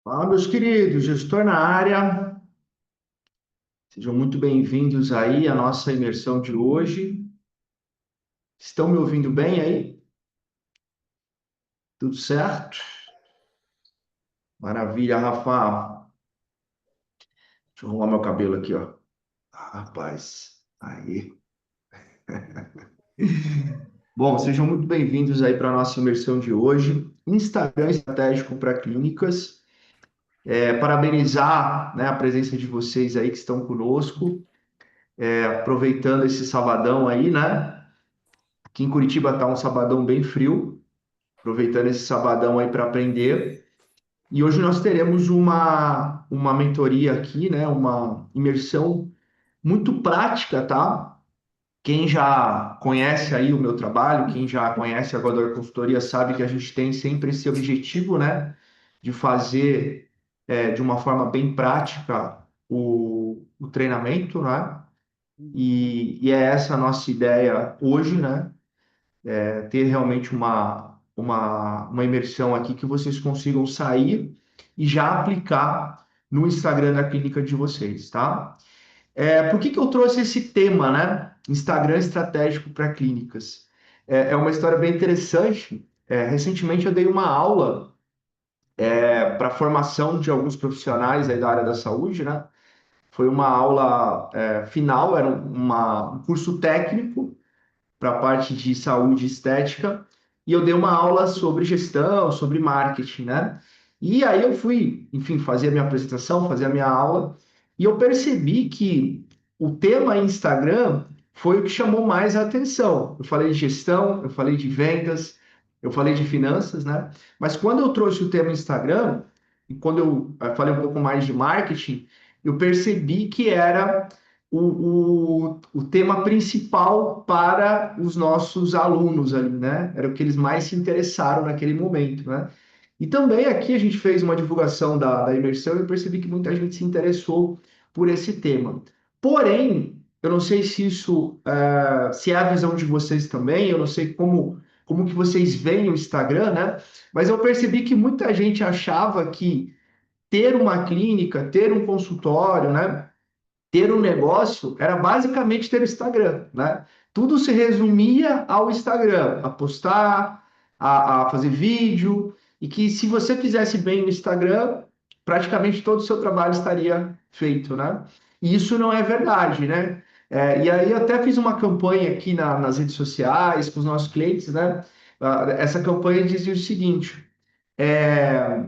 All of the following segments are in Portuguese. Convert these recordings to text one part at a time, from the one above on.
Fala, meus queridos, gestor na área, sejam muito bem-vindos aí à nossa imersão de hoje. Estão me ouvindo bem aí? Tudo certo? Maravilha, Rafa. Deixa eu arrumar meu cabelo aqui, ó. Rapaz, aí. Bom, sejam muito bem-vindos aí para a nossa imersão de hoje. Instagram estratégico para clínicas. Parabenizar, né, a presença de vocês aí que estão conosco, aproveitando esse sabadão aí, né? Aqui em Curitiba tá um sabadão bem frio. Aproveitando esse sabadão aí para aprender. E hoje nós teremos uma mentoria aqui, né? Uma imersão muito prática, tá? Quem já conhece aí o meu trabalho, quem já conhece a Godor Consultoria, sabe que a gente tem sempre esse objetivo, né? De fazer de uma forma bem prática o treinamento, né? E é essa a nossa ideia hoje, né? Ter realmente uma imersão aqui que vocês consigam sair e já aplicar no Instagram da clínica de vocês, tá? Por que que eu trouxe esse tema, né? Instagram estratégico para clínicas. É uma história bem interessante. Recentemente eu dei uma aula para formação de alguns profissionais aí da área da saúde, né? Foi uma aula final, era um curso técnico para a parte de saúde e estética, e eu dei uma aula sobre gestão, sobre marketing, né? E aí eu fui, enfim, fazer a minha apresentação, fazer a minha aula, e eu percebi que o tema Instagram foi o que chamou mais a atenção. Eu falei de gestão, eu falei de vendas, eu falei de finanças, né? Mas quando eu trouxe o tema Instagram, e quando eu falei um pouco mais de marketing, eu percebi que era o tema principal para os nossos alunos ali, né? Era o que eles mais se interessaram naquele momento, né? E também aqui a gente fez uma divulgação da imersão e eu percebi que muita gente se interessou por esse tema. Porém, eu não sei se isso, se é a visão de vocês também, eu não sei como que vocês veem o Instagram, né? Mas eu percebi que muita gente achava que ter uma clínica, ter um consultório, né? Ter um negócio era basicamente ter o Instagram, né? Tudo se resumia ao Instagram, a postar, a fazer vídeo, e que se você fizesse bem no Instagram, praticamente todo o seu trabalho estaria feito, né? E isso não é verdade, né? E aí eu até fiz uma campanha aqui nas redes sociais com os nossos clientes, né? Essa campanha dizia o seguinte: é,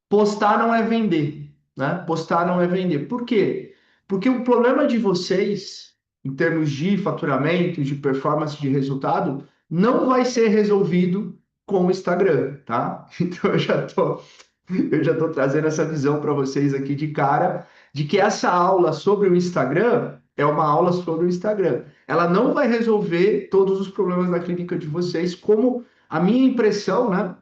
postar não é vender, né? Postar não é vender. Por quê? Porque o problema de vocês, em termos de faturamento, de performance de resultado, não vai ser resolvido com o Instagram, tá? Então eu já tô trazendo essa visão para vocês aqui de cara, de que essa aula sobre o Instagram é uma aula sobre o Instagram. Ela não vai resolver todos os problemas da clínica de vocês, como a minha impressão, né?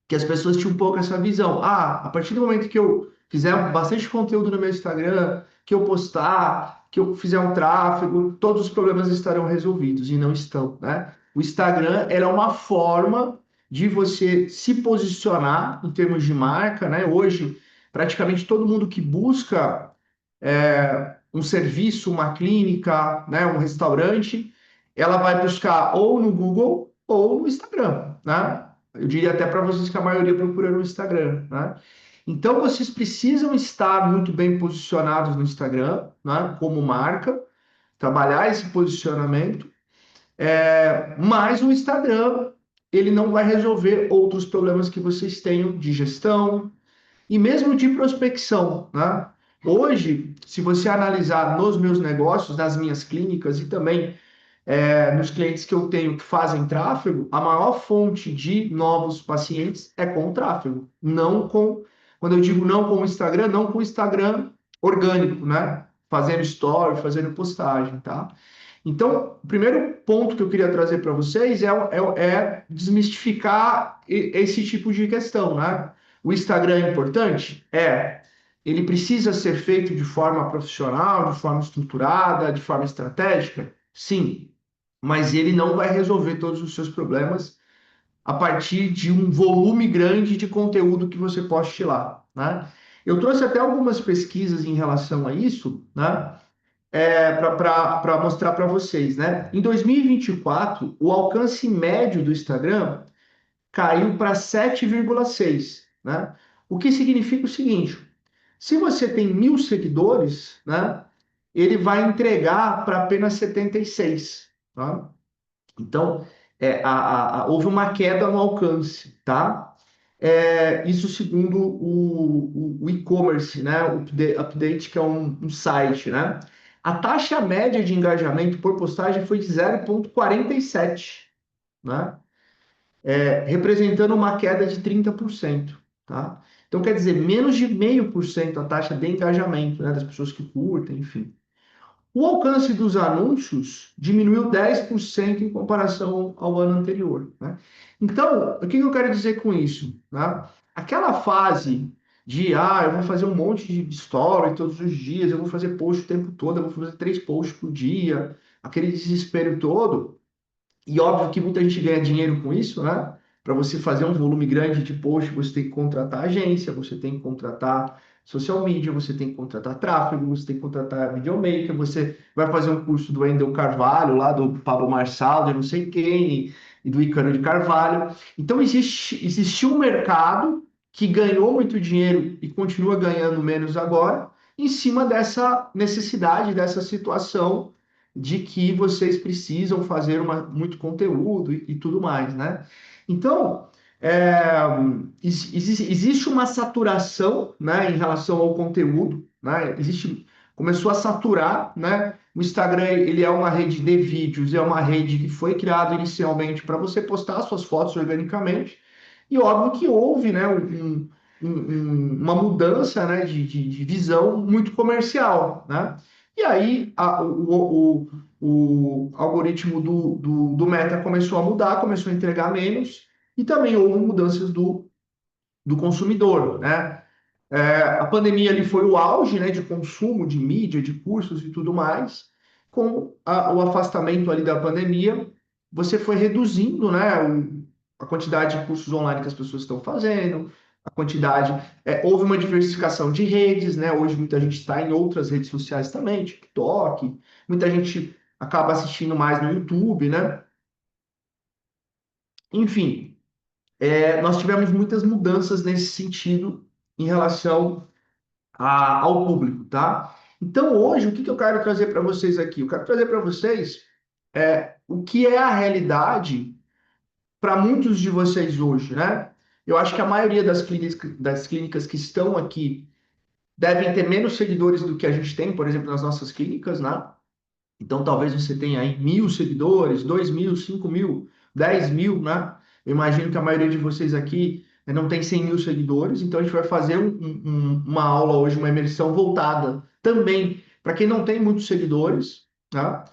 Que as pessoas tinham um pouco essa visão. Ah, a partir do momento que eu fizer bastante conteúdo no meu Instagram, que eu postar, que eu fizer um tráfego, todos os problemas estarão resolvidos e não estão, né? O Instagram era uma forma de você se posicionar em termos de marca, né? Hoje, praticamente todo mundo que busca um serviço, uma clínica, né, um restaurante, ela vai buscar ou no Google ou no Instagram, né? Eu diria até para vocês que a maioria procura no Instagram, né? Então vocês precisam estar muito bem posicionados no Instagram, né, como marca, trabalhar esse posicionamento, mas o Instagram ele não vai resolver outros problemas que vocês tenham de gestão, e mesmo de prospecção, né? Hoje, se você analisar nos meus negócios, nas minhas clínicas e também nos clientes que eu tenho que fazem tráfego, a maior fonte de novos pacientes é com o tráfego, não com, quando eu digo não com o Instagram, não com o Instagram orgânico, né? Fazendo story, fazendo postagem, tá? Então, o primeiro ponto que eu queria trazer para vocês é desmistificar esse tipo de questão, né? O Instagram é importante? É. Ele precisa ser feito de forma profissional, de forma estruturada, de forma estratégica? Sim. Mas ele não vai resolver todos os seus problemas a partir de um volume grande de conteúdo que você poste lá. né? Eu trouxe até algumas pesquisas em relação a isso, né? Para mostrar para vocês, né? Em 2024, o alcance médio do Instagram caiu para 7,6, né? O que significa o seguinte: se você tem 1.000 seguidores, né? Ele vai entregar para apenas 76, tá? Então, houve uma queda no alcance, tá? Isso segundo o e-commerce, né? O Update, que é um site, né? A taxa média de engajamento por postagem foi de 0,47, né? Representando uma queda de 30%, tá? Então, quer dizer, menos de 0,5% a taxa de engajamento, né? Das pessoas que curtem, enfim. O alcance dos anúncios diminuiu 10% em comparação ao ano anterior, né? Então, o que eu quero dizer com isso, né? Aquela fase de, eu vou fazer um monte de story todos os dias, eu vou fazer post o tempo todo, eu vou fazer 3 posts por dia, aquele desespero todo, e óbvio que muita gente ganha dinheiro com isso, né? Para você fazer um volume grande de post, você tem que contratar agência, você tem que contratar social media, você tem que contratar tráfego, você tem que contratar videomaker, você vai fazer um curso do Wendel Carvalho, lá do Pablo Marçal, de não sei quem, e do Icano de Carvalho. Então, existe um mercado que ganhou muito dinheiro e continua ganhando menos agora, em cima dessa necessidade, dessa situação de que vocês precisam fazer muito conteúdo e tudo mais, né? Então, é, existe uma saturação, né, em relação ao conteúdo, né? Começou a saturar, né? O Instagram, ele é uma rede de vídeos, é uma rede que foi criada inicialmente para você postar suas fotos organicamente, e óbvio que houve, né, uma mudança, né, de visão muito comercial, né? E aí o algoritmo do Meta começou a mudar, começou a entregar menos, e também houve mudanças do consumidor, né? A pandemia ali foi o auge, né, de consumo de mídia, de cursos e tudo mais. Com o afastamento ali da pandemia, você foi reduzindo, né, a quantidade de cursos online que as pessoas estão fazendo, a quantidade. Houve uma diversificação de redes, né? Hoje muita gente está em outras redes sociais também, TikTok, muita gente acaba assistindo mais no YouTube, né? Enfim, nós tivemos muitas mudanças nesse sentido em relação ao público, tá? Então, hoje, o que eu quero trazer para vocês aqui? Eu quero trazer para vocês o que é a realidade para muitos de vocês hoje, né? Eu acho que a maioria das clínicas que estão aqui devem ter menos seguidores do que a gente tem, por exemplo, nas nossas clínicas, né? Então, talvez você tenha aí 1.000 seguidores, 2.000, 5.000, 10.000, né? Eu imagino que a maioria de vocês aqui não tem 100.000 seguidores, então a gente vai fazer uma aula hoje, uma imersão voltada também para quem não tem muitos seguidores, tá?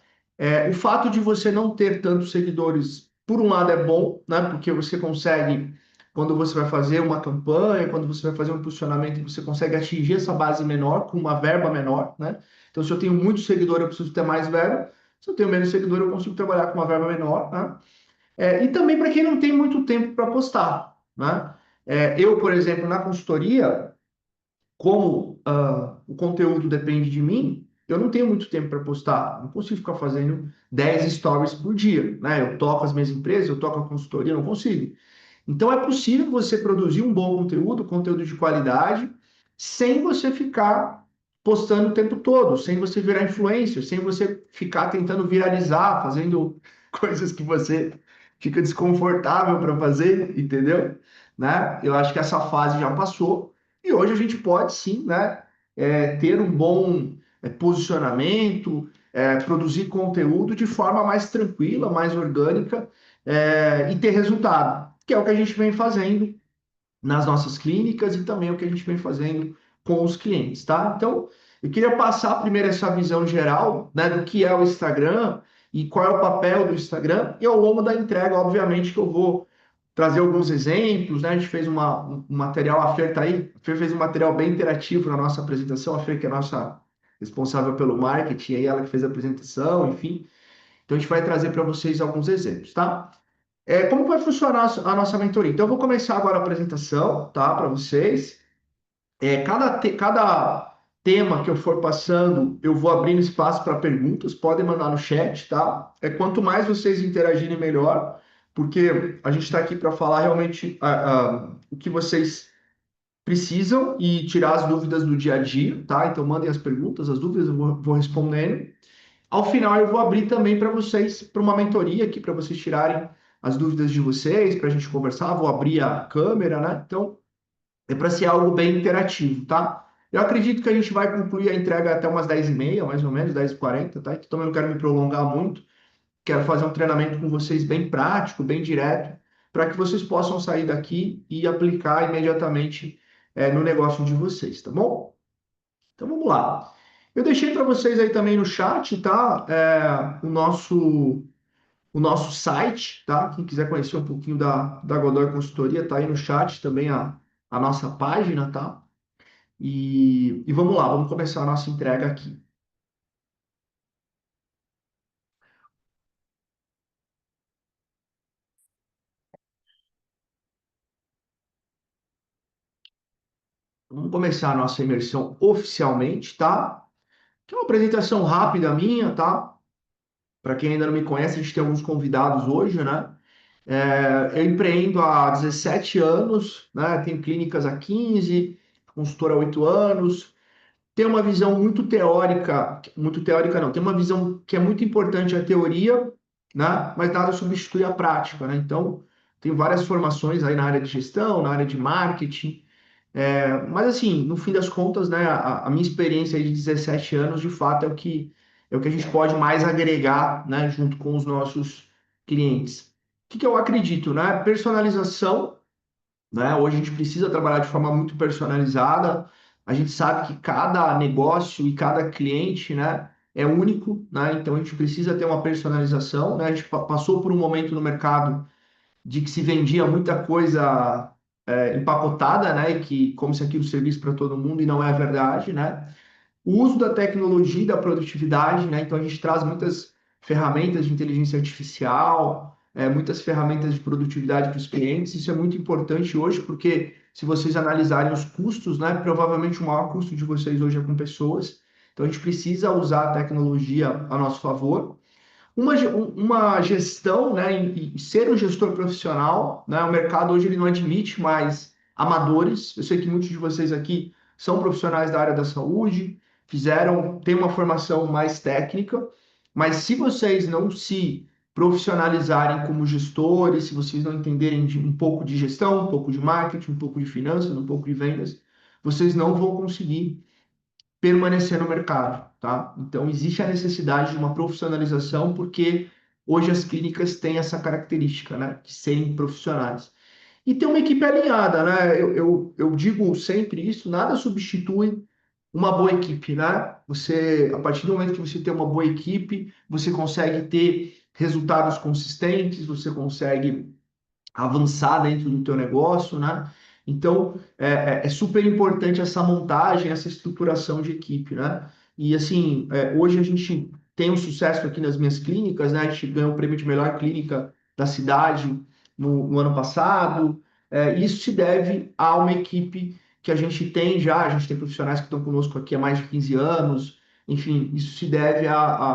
O fato de você não ter tantos seguidores, por um lado, é bom, né? Porque você consegue, quando você vai fazer uma campanha, quando você vai fazer um posicionamento, você consegue atingir essa base menor, com uma verba menor, né? Então, se eu tenho muito seguidor, eu preciso ter mais verba. Se eu tenho menos seguidor, eu consigo trabalhar com uma verba menor, né? E também para quem não tem muito tempo para postar, né? Eu, por exemplo, na consultoria, como o conteúdo depende de mim, eu não tenho muito tempo para postar. Não consigo ficar fazendo 10 stories por dia, né? Eu toco as minhas empresas, eu toco a consultoria, não consigo. Então, é possível você produzir um bom conteúdo, conteúdo de qualidade, sem você ficar postando o tempo todo, sem você virar influencer, sem você ficar tentando viralizar, fazendo coisas que você fica desconfortável para fazer, entendeu? Né? Eu acho que essa fase já passou e hoje a gente pode sim, né, ter um bom posicionamento, produzir conteúdo de forma mais tranquila, mais orgânica, e ter resultado, que é o que a gente vem fazendo nas nossas clínicas e também o que a gente vem fazendo com os clientes, tá? Então, eu queria passar primeiro essa visão geral, né, do que é o Instagram e qual é o papel do Instagram, e ao longo da entrega, obviamente, que eu vou trazer alguns exemplos, né? A gente fez um material, a Fer tá aí, a Fer fez um material bem interativo na nossa apresentação, a Fer que é a nossa responsável pelo marketing, aí ela que fez a apresentação, enfim. Então, a gente vai trazer para vocês alguns exemplos, tá? Como vai funcionar a nossa mentoria? Então, eu vou começar agora a apresentação, tá, para vocês. Cada tema que eu for passando, eu vou abrindo espaço para perguntas, podem mandar no chat, tá? Quanto mais vocês interagirem, melhor, porque a gente está aqui para falar realmente o que vocês precisam e tirar as dúvidas do dia a dia, tá? Então mandem as perguntas, as dúvidas, eu vou respondendo. Ao final, eu vou abrir também para vocês, para uma mentoria aqui, para vocês tirarem as dúvidas de vocês, para a gente conversar. Vou abrir a câmera, né? Então, é para ser algo bem interativo, tá? Eu acredito que a gente vai concluir a entrega até umas 10h30, mais ou menos, 10h40, tá? Então, eu não quero me prolongar muito. Quero fazer um treinamento com vocês bem prático, bem direto, para que vocês possam sair daqui e aplicar imediatamente no negócio de vocês, tá bom? Então vamos lá. Eu deixei para vocês aí também no chat, tá? O nosso site, tá? Quem quiser conhecer um pouquinho da Godoy Consultoria, tá aí no chat também a nossa página, tá? E vamos lá, vamos começar a nossa entrega aqui. Vamos começar a nossa imersão oficialmente, tá? Que é uma apresentação rápida minha, tá? Para quem ainda não me conhece, a gente tem alguns convidados hoje, né? Eu empreendo há 17 anos, né? Tenho clínicas há 15, consultor há 8 anos. Tenho uma visão muito teórica não, tem uma visão que é muito importante a teoria, né? Mas nada substitui a prática, né? Então, tenho várias formações aí na área de gestão, na área de marketing. Mas assim, no fim das contas, né, a minha experiência aí de 17 anos, de fato, é o que a gente pode mais agregar, né, junto com os nossos clientes. O que eu acredito, né? Personalização, né? Hoje a gente precisa trabalhar de forma muito personalizada. A gente sabe que cada negócio e cada cliente, né, é único, né? Então a gente precisa ter uma personalização, né? A gente passou por um momento no mercado de que se vendia muita coisa empacotada, né? E que como se aquilo servisse para todo mundo e não é verdade, né? O uso da tecnologia e da produtividade, né? Então a gente traz muitas ferramentas de inteligência artificial, muitas ferramentas de produtividade para os clientes. Isso é muito importante hoje, porque se vocês analisarem os custos, né? Provavelmente o maior custo de vocês hoje é com pessoas. Então a gente precisa usar a tecnologia a nosso favor. Uma gestão, né, e ser um gestor profissional, né, o mercado hoje ele não admite mais amadores. Eu sei que muitos de vocês aqui são profissionais da área da saúde, têm uma formação mais técnica, mas se vocês não se profissionalizarem como gestores, se vocês não entenderem um pouco de gestão, um pouco de marketing, um pouco de finanças, um pouco de vendas, vocês não vão conseguir permanecer no mercado, tá? Então, existe a necessidade de uma profissionalização, porque hoje as clínicas têm essa característica, né, de serem profissionais. E ter uma equipe alinhada, né? Eu digo sempre isso, nada substitui uma boa equipe, né? A partir do momento que você tem uma boa equipe, você consegue ter resultados consistentes, você consegue avançar dentro do teu negócio, né? Então, é super importante essa montagem, essa estruturação de equipe, né? E, assim, hoje a gente tem um sucesso aqui nas minhas clínicas, né? A gente ganhou o prêmio de melhor clínica da cidade no ano passado. Isso se deve a uma equipe que a gente tem já, a gente tem profissionais que estão conosco aqui há mais de 15 anos, enfim, isso se deve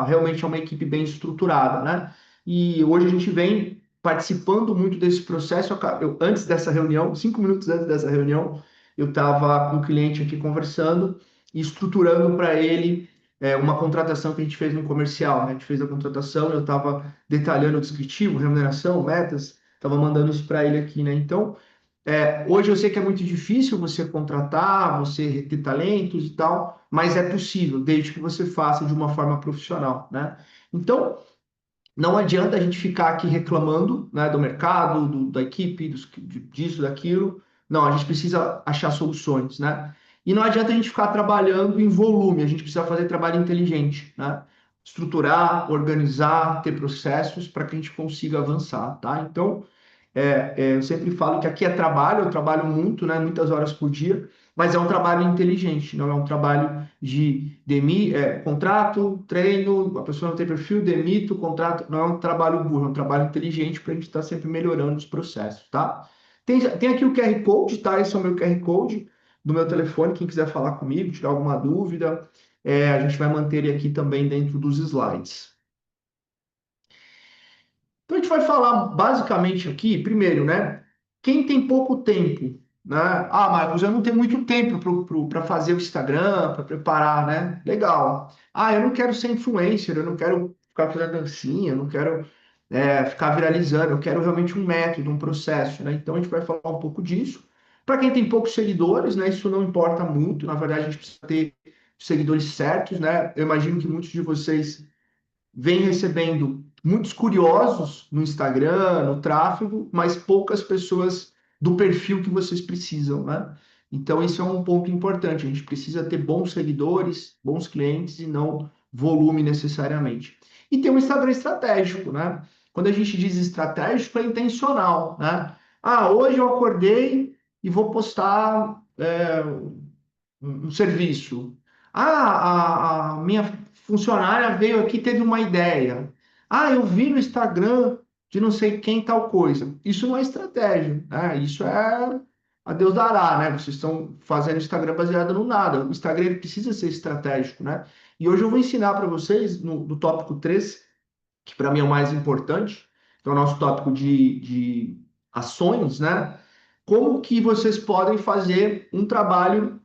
realmente a uma equipe bem estruturada, né? E hoje a gente vem participando muito desse processo. Antes dessa reunião, 5 minutos antes dessa reunião, eu estava com um cliente aqui conversando e estruturando para ele uma contratação que a gente fez no comercial, né? A gente fez a contratação, eu estava detalhando o descritivo, remuneração, metas, estava mandando isso para ele aqui, né? Então, hoje eu sei que é muito difícil você contratar, você reter talentos e tal, mas é possível, desde que você faça de uma forma profissional, né? Então, não adianta a gente ficar aqui reclamando, né, do mercado, da equipe, disso, daquilo. Não, a gente precisa achar soluções, né? E não adianta a gente ficar trabalhando em volume, a gente precisa fazer trabalho inteligente, né? Estruturar, organizar, ter processos para que a gente consiga avançar, tá? Então, eu sempre falo que aqui é trabalho, eu trabalho muito, né, muitas horas por dia, mas é um trabalho inteligente, não é um trabalho contrato, treino, a pessoa não tem perfil, demito, contrato, não é um trabalho burro, é um trabalho inteligente para a gente estar sempre melhorando os processos, tá? Tem aqui o QR Code, tá? Esse é o meu QR Code. do meu telefone, quem quiser falar comigo, tirar alguma dúvida, a gente vai manter ele aqui também dentro dos slides. Então, a gente vai falar basicamente aqui, primeiro, né? Quem tem pouco tempo, né? Ah, Marcos, eu não tenho muito tempo para fazer o Instagram, para preparar, né? Legal. Ah, eu não quero ser influencer, eu não quero ficar fazendo dancinha, eu não quero ficar viralizando, eu quero realmente um método, um processo, né? Então, a gente vai falar um pouco disso. Para quem tem poucos seguidores, né? Isso não importa muito, na verdade, a gente precisa ter seguidores certos, né? Eu imagino que muitos de vocês vem recebendo muitos curiosos no Instagram, no tráfego, mas poucas pessoas do perfil que vocês precisam, né? Então, esse é um ponto importante. A gente precisa ter bons seguidores, bons clientes e não volume necessariamente. E ter um Instagram estratégico, né? Quando a gente diz estratégico, é intencional, né? Ah, hoje eu acordei e vou postar um serviço. Ah, a minha funcionária veio aqui, teve uma ideia. Ah, eu vi no Instagram de não sei quem tal coisa. Isso não é estratégia, né? Isso é a Deus dará, né? Vocês estão fazendo Instagram baseado no nada. O Instagram ele precisa ser estratégico, né? E hoje eu vou ensinar para vocês, no tópico 3 que para mim é o mais importante, que é o nosso tópico de ações, né? Como que vocês podem fazer um trabalho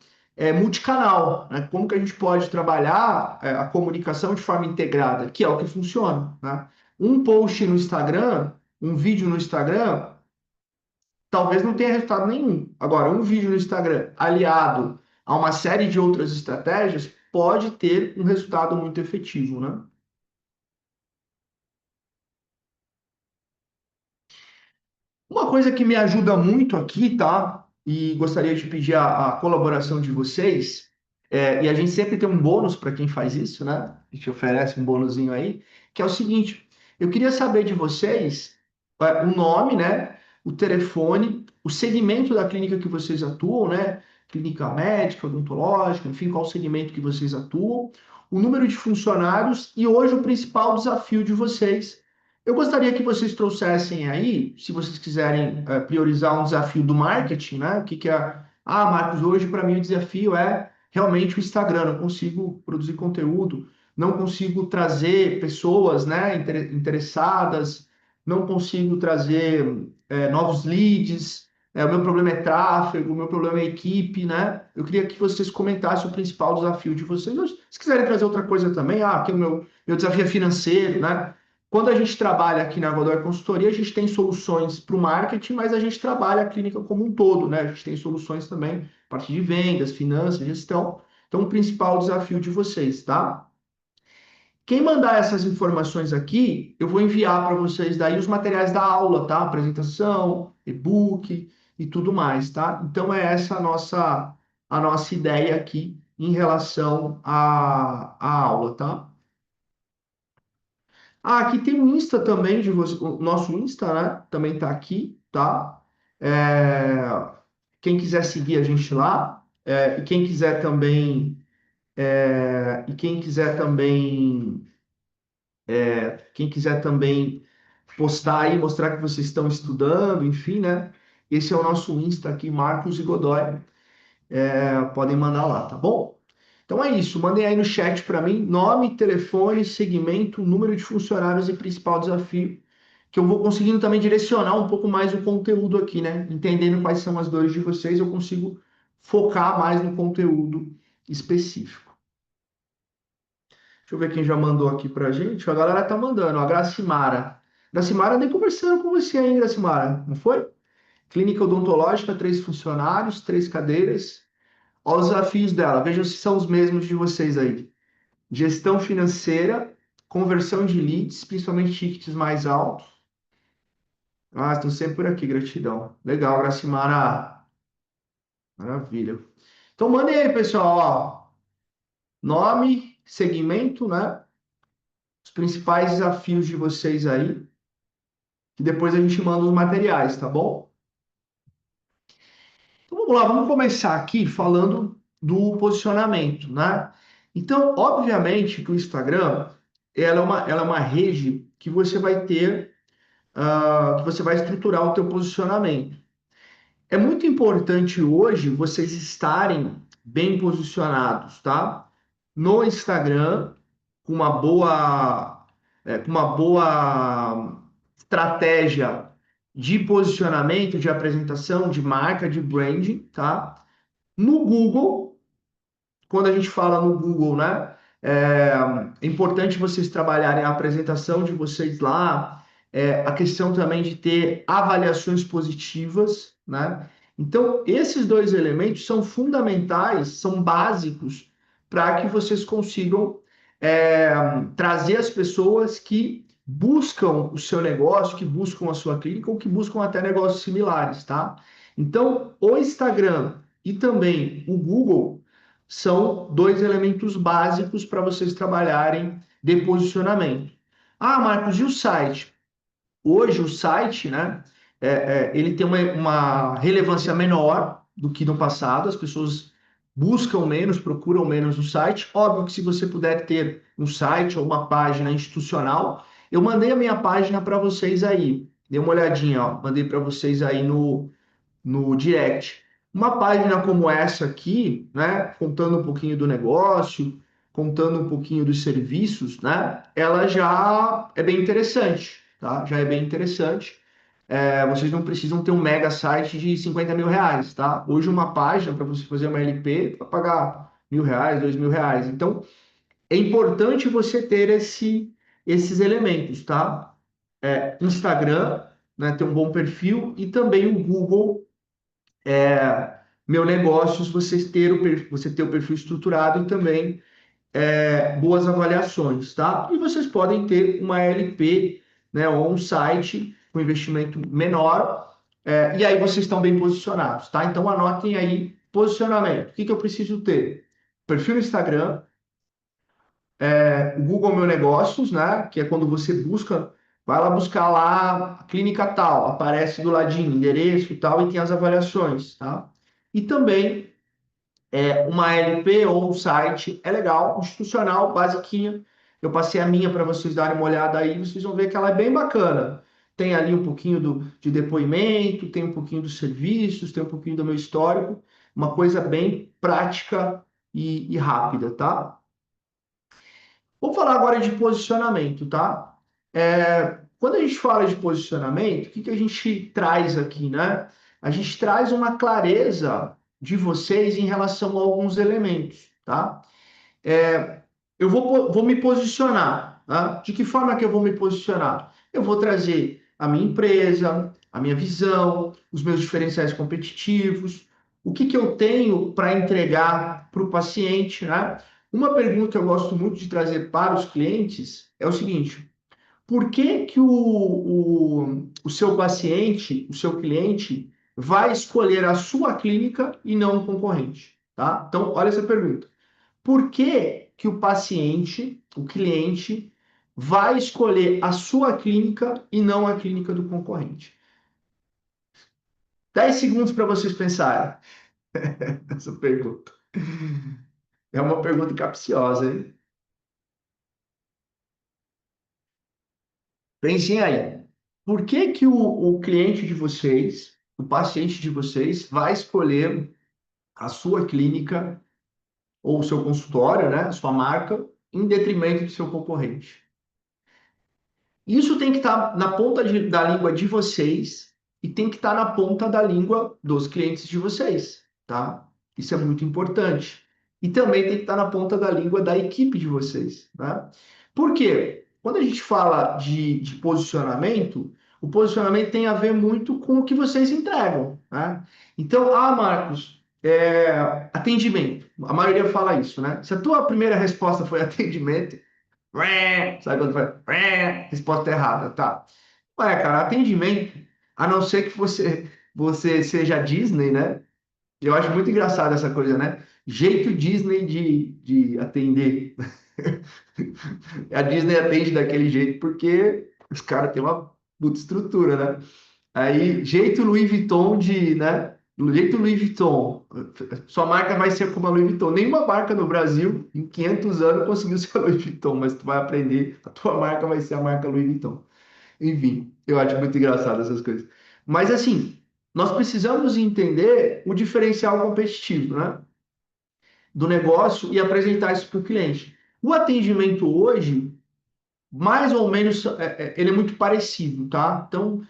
multicanal, né? Como que a gente pode trabalhar a comunicação de forma integrada, que é o que funciona, né? Um post no Instagram, um vídeo no Instagram, talvez não tenha resultado nenhum. Agora, um vídeo no Instagram aliado a uma série de outras estratégias pode ter um resultado muito efetivo, né? Uma coisa que me ajuda muito aqui, tá? E gostaria de pedir a colaboração de vocês, e a gente sempre tem um bônus para quem faz isso, né? A gente oferece um bônusinho aí, que é o seguinte: eu queria saber de vocês o nome, né? O telefone, o segmento da clínica que vocês atuam, né? Clínica médica, odontológica, enfim, qual o segmento que vocês atuam, o número de funcionários e hoje o principal desafio de vocês. Eu gostaria que vocês trouxessem aí, se vocês quiserem priorizar um desafio do marketing, né? O que que é? Ah, Marcos, hoje para mim o desafio é realmente o Instagram. Não consigo produzir conteúdo, não consigo trazer pessoas, né, interessadas, não consigo trazer novos leads. O meu problema é tráfego, o meu problema é equipe, né? Eu queria que vocês comentassem o principal desafio de vocês. Ou, se quiserem trazer outra coisa também, que o meu desafio é financeiro, né? Quando a gente trabalha aqui na Godoy Consultoria, a gente tem soluções para o marketing, mas a gente trabalha a clínica como um todo, né? A gente tem soluções também, parte de vendas, finanças, gestão. Então, o principal desafio de vocês, tá? Quem mandar essas informações aqui, eu vou enviar para vocês daí os materiais da aula, tá? Apresentação, e-book e tudo mais, tá? Então, é essa a nossa ideia aqui em relação à aula, tá? Aqui tem o Insta também de você, o nosso Insta, né? Também tá aqui, tá? É, quem quiser seguir a gente lá, e quem quiser também, quem quiser também postar aí, mostrar que vocês estão estudando, enfim, né? Esse é o nosso Insta aqui, Marcos e Godoy. Podem mandar lá, tá bom? Então é isso, mandem aí no chat para mim nome, telefone, segmento, número de funcionários e principal desafio, que eu vou conseguindo também direcionar um pouco mais o conteúdo aqui, né? Entendendo quais são as dores de vocês, eu consigo focar mais no conteúdo específico. Deixa eu ver quem já mandou aqui pra gente. A galera tá mandando, a Gracimara. Gracimara nem conversando com você ainda, Gracimara, não foi? Clínica odontológica, 3 funcionários, 3 cadeiras. Olha os desafios dela, vejam se são os mesmos de vocês aí. Gestão financeira, conversão de leads, principalmente tickets mais altos. Estou sempre por aqui, gratidão. Legal, Gracimara. Maravilha. Então, mandem aí, pessoal, ó, nome, segmento, né? Os principais desafios de vocês aí. E depois a gente manda os materiais, tá bom? Então, vamos lá, vamos começar aqui falando do posicionamento, né? Então, obviamente que o Instagram, ela é uma rede que você vai ter, que você vai estruturar o teu posicionamento. é muito importante hoje vocês estarem bem posicionados, tá? No Instagram, com com uma boa estratégia de posicionamento, de apresentação, de marca, de branding, tá? No Google, quando a gente fala no Google, né? É importante vocês trabalharem a apresentação de vocês lá, a questão também de ter avaliações positivas, né? Então, esses dois elementos são fundamentais, são básicos para que vocês consigam é, trazer as pessoas que buscam o seu negócio, que buscam a sua clínica ou que buscam até negócios similares, tá? Então, o Instagram e também o Google são dois elementos básicos para vocês trabalharem de posicionamento. Ah, Marcos, e o site? Hoje o site, né, ele tem uma relevância menor do que no passado, as pessoas buscam menos, procuram menos no site. Óbvio que se você puder ter um site ou uma página institucional, eu mandei a minha página para vocês aí. Dê uma olhadinha, ó, mandei para vocês aí no direct. Uma página como essa aqui, né, contando um pouquinho do negócio, contando um pouquinho dos serviços, né, ela já é bem interessante, tá? Já é bem interessante. Vocês não precisam ter um mega site de 50 mil reais, tá? Hoje uma página para você fazer uma LP para pagar R$ 1.000, R$ 2.000. Então é importante você ter esses elementos, tá? Instagram, né, ter um bom perfil e também o Google meu negócios, você ter o perfil estruturado e também boas avaliações, tá? E vocês podem ter uma LP, né, ou um site com investimento menor, e aí vocês estão bem posicionados, tá? Então anotem aí posicionamento. O que que eu preciso ter? Perfil no Instagram, o Google Meu Negócios, né? Que é quando você busca, vai lá buscar lá a clínica tal, aparece do ladinho, endereço e tal, e tem as avaliações, tá? E também uma LP ou um site é legal, institucional, basiquinha. Eu passei a minha para vocês darem uma olhada aí, vocês vão ver que ela é bem bacana. Tem ali um pouquinho de depoimento, tem um pouquinho dos serviços, tem um pouquinho do meu histórico, uma coisa bem prática e rápida, tá? Vamos falar agora de posicionamento, tá? Quando a gente fala de posicionamento, o que que a gente traz aqui, né? A gente traz uma clareza de vocês em relação a alguns elementos, tá? Eu vou me posicionar, tá? De que forma que eu vou me posicionar? Eu vou trazer a minha empresa, a minha visão, os meus diferenciais competitivos, o que que eu tenho para entregar para o paciente, né? Uma pergunta que eu gosto muito de trazer para os clientes é o seguinte: por que que o seu paciente, o seu cliente, vai escolher a sua clínica e não um concorrente, tá? Então, olha essa pergunta. Por que que o paciente, o cliente, vai escolher a sua clínica e não a clínica do concorrente? 10 segundos para vocês pensarem nessa pergunta. É uma pergunta capciosa, hein? Pensem aí. Por que que o cliente de vocês, o paciente de vocês, vai escolher a sua clínica ou o seu consultório, né, a sua marca, em detrimento do seu concorrente? Isso tem que estar na ponta da língua de vocês e tem que estar na ponta da língua dos clientes de vocês, tá? Isso é muito importante. E também tem que estar na ponta da língua da equipe de vocês, né? Por quê? Quando a gente fala de posicionamento, o posicionamento tem a ver muito com o que vocês entregam, né? Então, Marcos, atendimento. A maioria fala isso, né? Se a tua primeira resposta foi atendimento, sabe quando faz? Resposta errada, tá? Ué, cara, atendimento, a não ser que você seja Disney, né? Eu acho muito engraçado essa coisa, né? Jeito Disney de atender. A Disney atende daquele jeito porque os caras têm uma puta estrutura, né? Aí, jeito Louis Vuitton né? Jeito Louis Vuitton. Sua marca vai ser como a Louis Vuitton. Nenhuma marca no Brasil, em 500 anos, conseguiu ser a Louis Vuitton, mas tu vai aprender, a tua marca vai ser a marca Louis Vuitton. Enfim, eu acho muito engraçado essas coisas. Mas assim, nós precisamos entender o diferencial competitivo, né, do negócio e apresentar isso para o cliente. O atendimento hoje, mais ou menos, ele é muito parecido, tá? Então,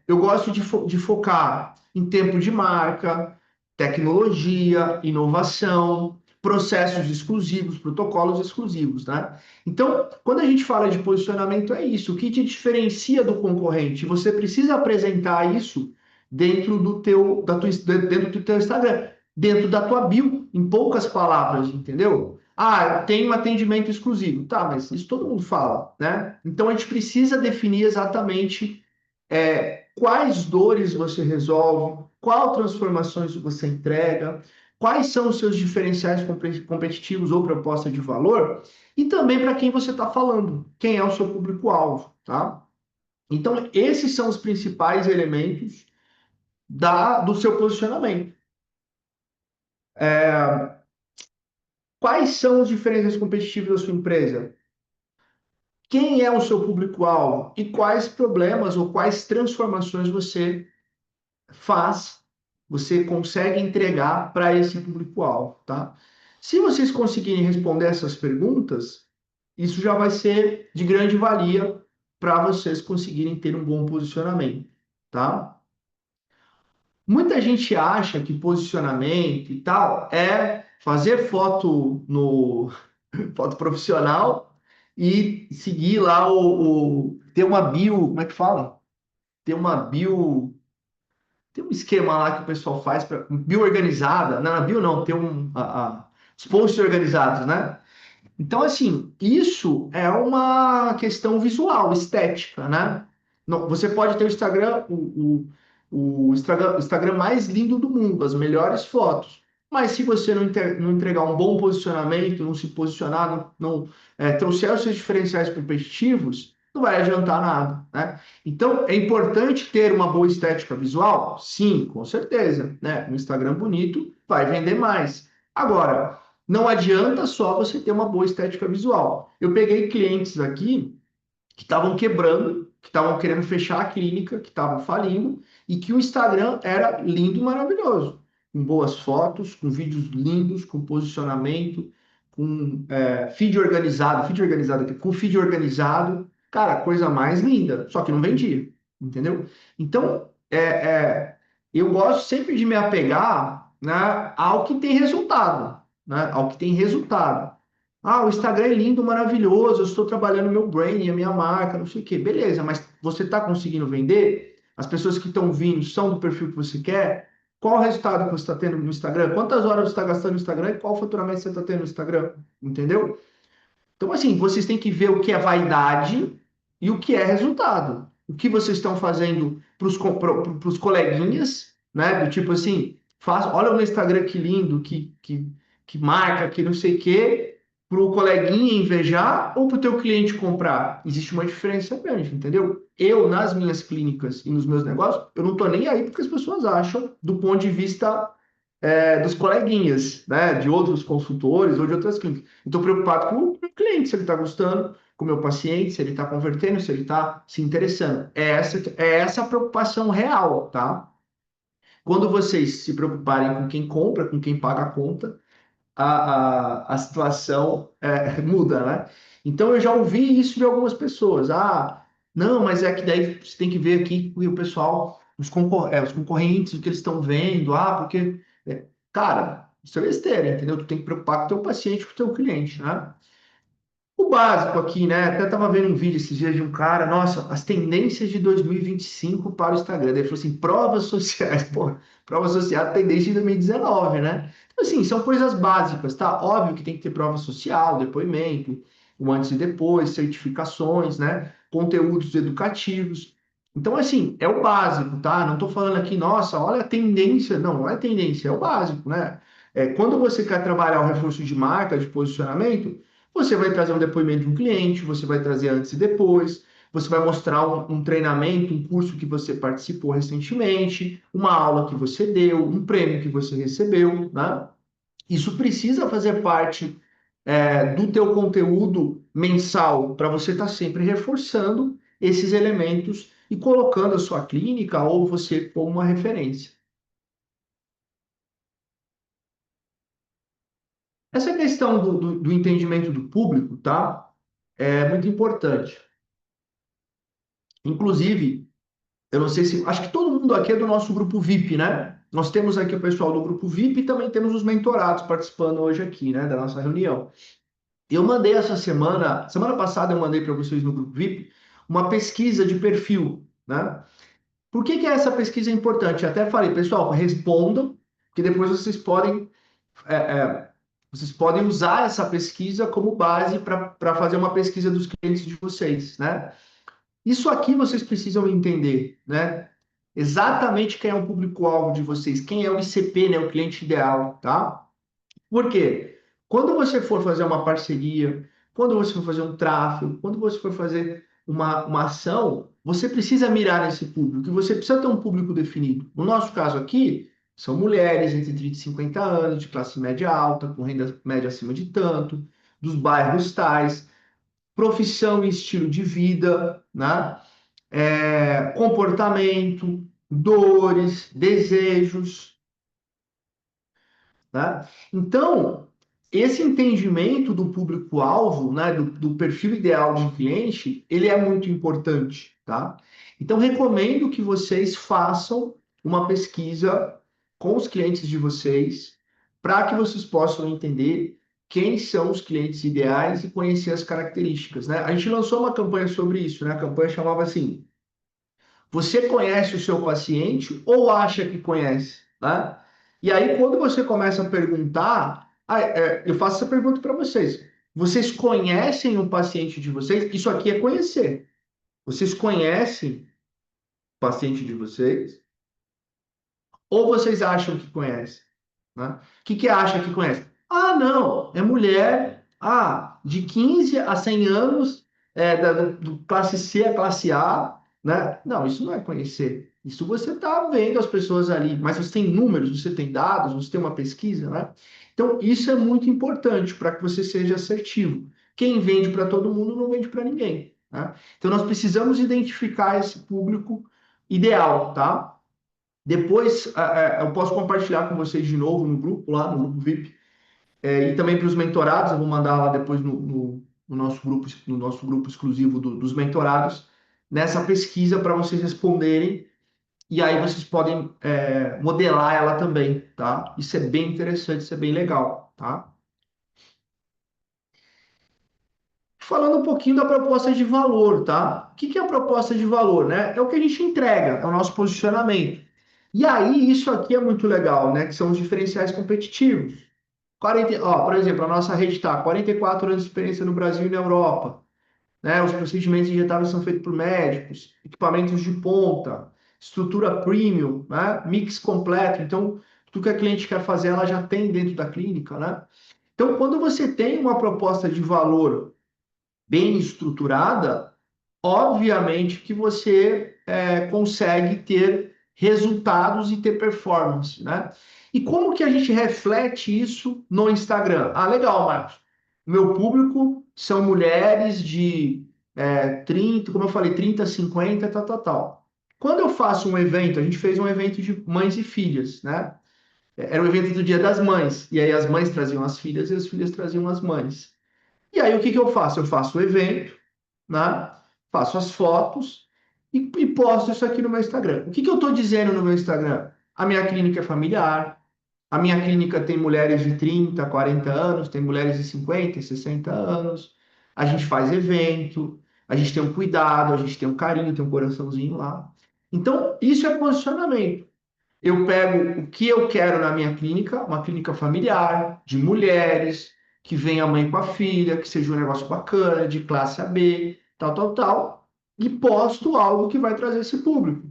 eu gosto de focar em tempo de marca, tecnologia, inovação, processos exclusivos, protocolos exclusivos, né? Então, quando a gente fala de posicionamento, é isso. O que te diferencia do concorrente? Você precisa apresentar isso dentro do dentro do teu Instagram, dentro da tua bio, em poucas palavras, entendeu? Ah, tem um atendimento exclusivo. Tá, mas isso todo mundo fala, né? Então a gente precisa definir exatamente quais dores você resolve, qual transformações você entrega, quais são os seus diferenciais competitivos ou proposta de valor, e também para quem você está falando, quem é o seu público-alvo, tá? Então, esses são os principais elementos do seu posicionamento. Quais são os diferenciais competitivos da sua empresa? Quem é o seu público-alvo e quais problemas ou quais transformações faz, você consegue entregar para esse público-alvo, tá? Se vocês conseguirem responder essas perguntas, isso já vai ser de grande valia para vocês conseguirem ter um bom posicionamento, tá? Muita gente acha que posicionamento e tal é fazer foto no foto profissional e seguir lá ter uma bio, como é que fala? Ter uma bio, tem um esquema lá que o pessoal faz para bio organizada, não, bio não, tem os posts organizados, né? Então, assim, isso é uma questão visual, estética, né? Você pode ter o Instagram, o Instagram mais lindo do mundo, as melhores fotos. Mas se você não entregar um bom posicionamento, não se posicionar, não trouxer os seus diferenciais competitivos, não vai adiantar nada, né? Então, é importante ter uma boa estética visual? Sim, com certeza, né? Um Instagram bonito vai vender mais. Agora, não adianta só você ter uma boa estética visual. Eu peguei clientes aqui que estavam quebrando, que estavam querendo fechar a clínica, que estavam falindo, e que o Instagram era lindo e maravilhoso, com boas fotos, com vídeos lindos, com posicionamento, com feed organizado aqui, com feed organizado, cara, coisa mais linda, só que não vendia, entendeu? Então, eu gosto sempre de me apegar, né, ao que tem resultado, né, ao que tem resultado. Ah, o Instagram é lindo, maravilhoso, eu estou trabalhando meu branding, a minha marca, não sei o quê. Beleza, mas você está conseguindo vender? As pessoas que estão vindo são do perfil que você quer? Qual o resultado que você está tendo no Instagram? Quantas horas você está gastando no Instagram e qual faturamento você está tendo no Instagram? Entendeu? Então, assim, vocês têm que ver o que é vaidade e o que é resultado. O que vocês estão fazendo para os coleguinhas, né? Do tipo assim, olha o meu Instagram que lindo, que marca, que não sei o quê, para o coleguinha invejar ou para o teu cliente comprar. Existe uma diferença grande, entendeu? Eu, nas minhas clínicas e nos meus negócios, eu não estou nem aí porque as pessoas acham do ponto de vista dos coleguinhas, né, de outros consultores ou de outras clínicas. Estou preocupado com o cliente, se ele está gostando, com o meu paciente, se ele está convertendo, se ele está se interessando. É essa a preocupação real, tá? Quando vocês se preocuparem com quem compra, com quem paga a conta, a situação muda, né? Então eu já ouvi isso de algumas pessoas. Ah, não, mas é que daí você tem que ver aqui o pessoal, os concorrentes, o que eles estão vendo. Ah, porque, cara, isso é besteira, entendeu? Tu tem que preocupar com o teu paciente, com o teu cliente, né? O básico aqui, né? Até estava vendo um vídeo esses dias de um cara, nossa, as tendências de 2025 para o Instagram. Daí ele falou assim, provas sociais. Pô, prova social, tendência de 2019, né? Então, assim, são coisas básicas, tá? Óbvio que tem que ter prova social, depoimento, o antes e depois, certificações, né? Conteúdos educativos. Então, assim, é o básico, tá? Não estou falando aqui, nossa, olha a tendência. Não, não é tendência, é o básico, né? Quando você quer trabalhar o reforço de marca, de posicionamento, você vai trazer um depoimento de um cliente, você vai trazer antes e depois, você vai mostrar um treinamento, um curso que você participou recentemente, uma aula que você deu, um prêmio que você recebeu, né? Isso precisa fazer parte do teu conteúdo mensal para você estar sempre reforçando esses elementos e colocando a sua clínica ou você como uma referência. Essa questão do entendimento do público, tá? É muito importante. Inclusive, eu não sei se. Acho que todo mundo aqui é do nosso grupo VIP, né? Nós temos aqui o pessoal do grupo VIP e também temos os mentorados participando hoje aqui, né, da nossa reunião. Eu mandei essa semana passada eu mandei para vocês no grupo VIP uma pesquisa de perfil, né? Por que que essa pesquisa é importante? Eu até falei, pessoal, respondam, que depois é, vocês podem usar essa pesquisa como base para fazer uma pesquisa dos clientes de vocês, né? Isso aqui vocês precisam entender, né? Exatamente quem é o público-alvo de vocês, quem é o ICP, né? O cliente ideal, tá? Por quê? Quando você for fazer uma parceria, quando você for fazer um tráfego, quando você for fazer uma ação, você precisa mirar nesse público e você precisa ter um público definido. No nosso caso aqui, são mulheres entre 30 e 50 anos, de classe média alta, com renda média acima de tanto, dos bairros tais, profissão e estilo de vida, né? Comportamento, dores, desejos, né? Então, esse entendimento do público-alvo, né, do perfil ideal de cliente, ele é muito importante, tá? Então, recomendo que vocês façam uma pesquisa com os clientes de vocês, para que vocês possam entender quem são os clientes ideais e conhecer as características, né? A gente lançou uma campanha sobre isso, né? A campanha chamava assim: você conhece o seu paciente ou acha que conhece, né? E aí, quando você começa a perguntar, eu faço essa pergunta para vocês. Vocês conhecem o paciente de vocês? Isso aqui é conhecer. Vocês conhecem o paciente de vocês? Ou vocês acham que conhecem? Né? O que que acha que conhece? Ah, não, é mulher, de 15 a 100 anos, do classe C a classe A, né? Não, isso não é conhecer. Isso você está vendo as pessoas ali, mas você tem números, você tem dados, você tem uma pesquisa, né? Então, isso é muito importante para que você seja assertivo. Quem vende para todo mundo não vende para ninguém, né? Então, nós precisamos identificar esse público ideal, tá? Depois, eu posso compartilhar com vocês de novo no grupo, lá no grupo VIP, e também para os mentorados, eu vou mandar lá depois no nosso grupo exclusivo dos mentorados, nessa pesquisa para vocês responderem, e aí vocês podem modelar ela também, tá? Isso é bem interessante, isso é bem legal, tá? Falando um pouquinho da proposta de valor, tá? O que que é a proposta de valor, né? É o que a gente entrega, é o nosso posicionamento. E aí, isso aqui é muito legal, né? Que são os diferenciais competitivos. 40, ó, por exemplo, a nossa rede está 44 anos de experiência no Brasil e na Europa, né? Os procedimentos injetáveis são feitos por médicos, equipamentos de ponta, estrutura premium, né? Mix completo. Então, tudo que a cliente quer fazer, ela já tem dentro da clínica, né? Então, quando você tem uma proposta de valor bem estruturada, obviamente que você consegue ter resultados e ter performance, né? E como que a gente reflete isso no Instagram? Ah, legal, Marcos. Meu público são mulheres de 30, como eu falei, 30, 50, tal, tal, tal. Quando eu faço um evento, a gente fez um evento de mães e filhas, né? Era o evento do Dia das Mães. E aí as mães traziam as filhas e as filhas traziam as mães. E aí o que que eu faço? Eu faço o evento, né? Faço as fotos e posto isso aqui no meu Instagram. O que que eu estou dizendo no meu Instagram? A minha clínica é familiar, a minha clínica tem mulheres de 30, 40 anos, tem mulheres de 50, 60 anos. A gente faz evento, a gente tem um cuidado, a gente tem um carinho, tem um coraçãozinho lá. Então, isso é posicionamento. Eu pego o que eu quero na minha clínica, uma clínica familiar, de mulheres, que venha a mãe com a filha, que seja um negócio bacana, de classe AB, tal, tal, tal, e posto algo que vai trazer esse público.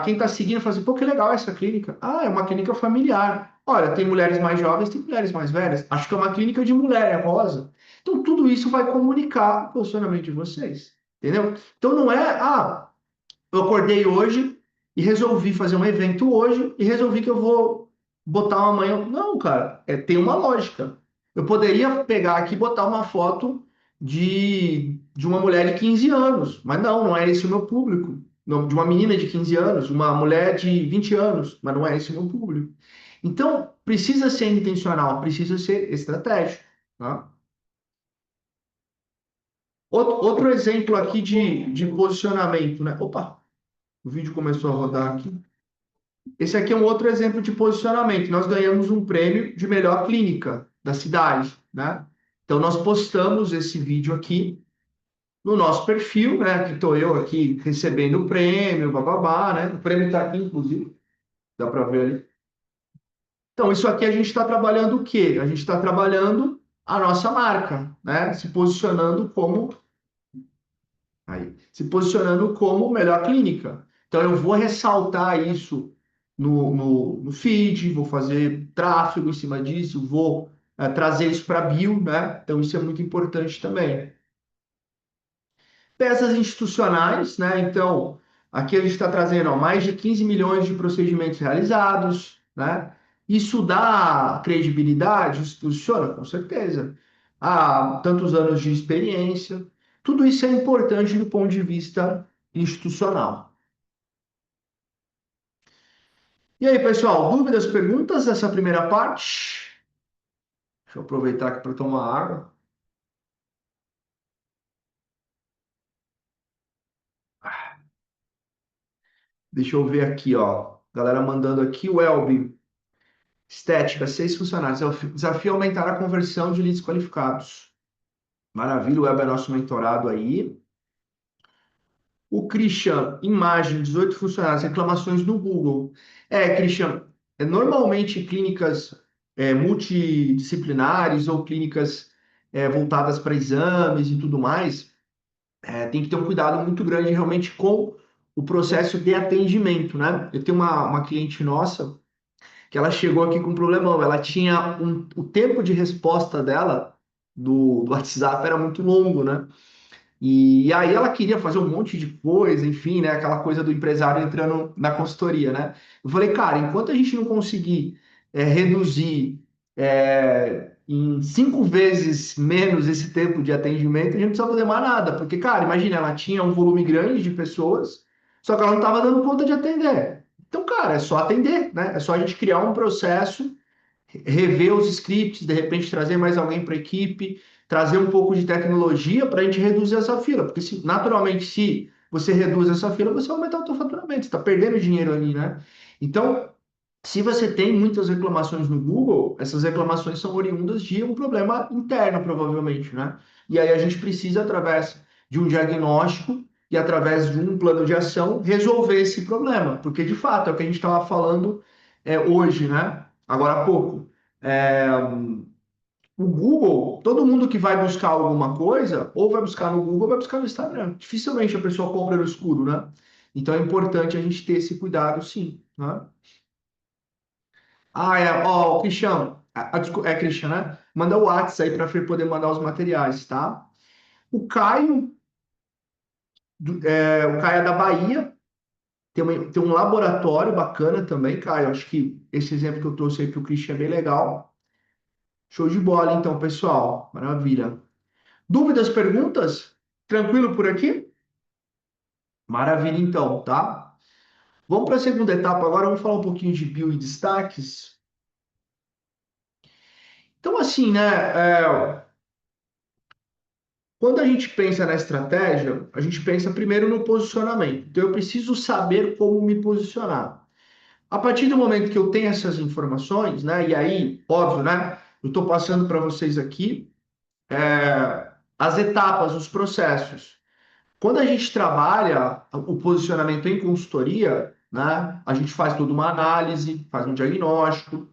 Quem está seguindo fala assim, pô, que legal essa clínica. Ah, é uma clínica familiar. Olha, tem mulheres mais jovens, tem mulheres mais velhas. Acho que é uma clínica de mulher, é rosa. Então, tudo isso vai comunicar o posicionamento de vocês, entendeu? Então, não é, eu acordei hoje e resolvi fazer um evento hoje e resolvi que eu vou botar uma manhã. Não, cara, tem uma lógica. Eu poderia pegar aqui e botar uma foto de de uma mulher de 15 anos, mas não é esse o meu público. Não, de uma menina de 15 anos, uma mulher de 20 anos, mas não é esse o meu público. Então, precisa ser intencional, precisa ser estratégico, tá? Outro exemplo aqui de posicionamento, né? Opa, o vídeo começou a rodar aqui. Esse aqui é um outro exemplo de posicionamento. Nós ganhamos um prêmio de melhor clínica da cidade, né? Então, nós postamos esse vídeo aqui no nosso perfil, né? Que estou eu aqui recebendo o prêmio, bababá, né? O prêmio está aqui, inclusive, dá para ver ali. Então, isso aqui a gente está trabalhando o quê? A gente está trabalhando a nossa marca, né? Se posicionando como se posicionando como melhor clínica. Então, eu vou ressaltar isso no feed, vou fazer tráfego em cima disso, vou trazer isso para a bio, né? Então, isso é muito importante também. Peças institucionais, né? Então, aqui a gente está trazendo ó, mais de 15 milhões de procedimentos realizados, né? Isso dá credibilidade, isso posiciona, com certeza. Há tantos anos de experiência. Tudo isso é importante do ponto de vista institucional. E aí, pessoal, dúvidas, perguntas dessa primeira parte? Deixa eu aproveitar aqui para tomar água. Deixa eu ver aqui, ó. Galera mandando aqui, o Elbi. Estética, 6 funcionários. Desafio aumentar a conversão de leads qualificados. Maravilha, o Web é nosso mentorado aí. O Christian, imagem, 18 funcionários, reclamações no Google. Christian, normalmente clínicas multidisciplinares ou clínicas voltadas para exames e tudo mais, tem que ter um cuidado muito grande realmente com o processo de atendimento, né? Eu tenho uma cliente nossa que ela chegou aqui com um problemão. Ela tinha o tempo de resposta dela do WhatsApp era muito longo, né? E aí ela queria fazer um monte de coisa, enfim, né? Aquela coisa do empresário entrando na consultoria, né? Eu falei, cara, enquanto a gente não conseguir reduzir em 5 vezes menos esse tempo de atendimento, a gente não precisa fazer mais nada. Porque, cara, imagina, ela tinha um volume grande de pessoas, só que ela não estava dando conta de atender. Então, cara, é só atender, né? É só a gente criar um processo, rever os scripts, de repente trazer mais alguém para a equipe, trazer um pouco de tecnologia para a gente reduzir essa fila. Porque naturalmente, se você reduz essa fila, você vai aumentar o seu faturamento, você está perdendo dinheiro ali, né? Então, se você tem muitas reclamações no Google, essas reclamações são oriundas de um problema interno, provavelmente, né? E aí a gente precisa, através de um diagnóstico e através de um plano de ação, resolver esse problema. Porque, de fato, é o que a gente estava falando hoje, né? Agora há pouco. É, o Google, todo mundo que vai buscar alguma coisa, ou vai buscar no Google ou vai buscar no Instagram. Dificilmente a pessoa compra no escuro, né? Então é importante a gente ter esse cuidado, sim, né? Ó, o Cristiano, Cristian, né? Manda o WhatsApp aí para Fer poder mandar os materiais, tá? O Caio, o Caio é da Bahia, tem um laboratório bacana também, Caio. Acho que esse exemplo que eu trouxe aí para o Cristian é bem legal. Show de bola, então, pessoal. Maravilha. Dúvidas, perguntas? Tranquilo por aqui? Maravilha, então, tá? Vamos para a segunda etapa agora, vamos falar um pouquinho de bio e destaques. Então, assim, né? Quando a gente pensa na estratégia, a gente pensa primeiro no posicionamento. Então, eu preciso saber como me posicionar. A partir do momento que eu tenho essas informações, né? E aí, óbvio, né? Eu estou passando para vocês aqui as etapas, os processos. Quando a gente trabalha o posicionamento em consultoria, né, a gente faz toda uma análise, faz um diagnóstico,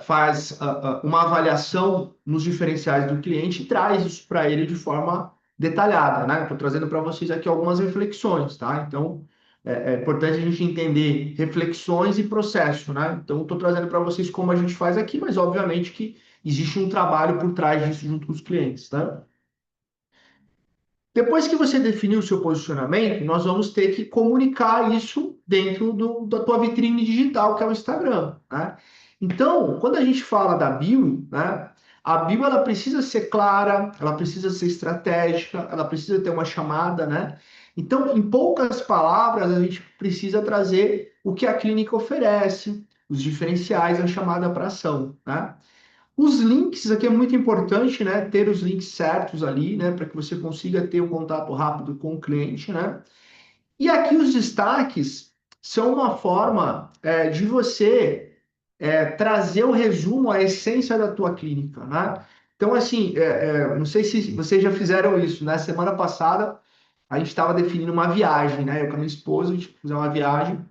faz uma avaliação nos diferenciais do cliente e traz isso para ele de forma detalhada, né? Estou trazendo para vocês aqui algumas reflexões, tá? Então, é importante a gente entender reflexões e processo, né? Então, estou trazendo para vocês como a gente faz aqui, mas obviamente que existe um trabalho por trás disso junto com os clientes, tá? Depois que você definiu o seu posicionamento, nós vamos ter que comunicar isso dentro da tua vitrine digital, que é o Instagram, né? Então, quando a gente fala da bio, né, A bio ela precisa ser clara, ela precisa ser estratégica, ela precisa ter uma chamada, né? Então, em poucas palavras, a gente precisa trazer o que a clínica oferece, os diferenciais, a chamada para ação, né? Os links aqui é muito importante, né? Ter os links certos ali, né? Para que você consiga ter um contato rápido com o cliente, né? E aqui os destaques são uma forma de você trazer o resumo, a essência da tua clínica, né? Então, assim, não sei se vocês já fizeram isso, né? Semana passada a gente estava definindo uma viagem, né? Eu com a minha esposa, a gente fazer uma viagem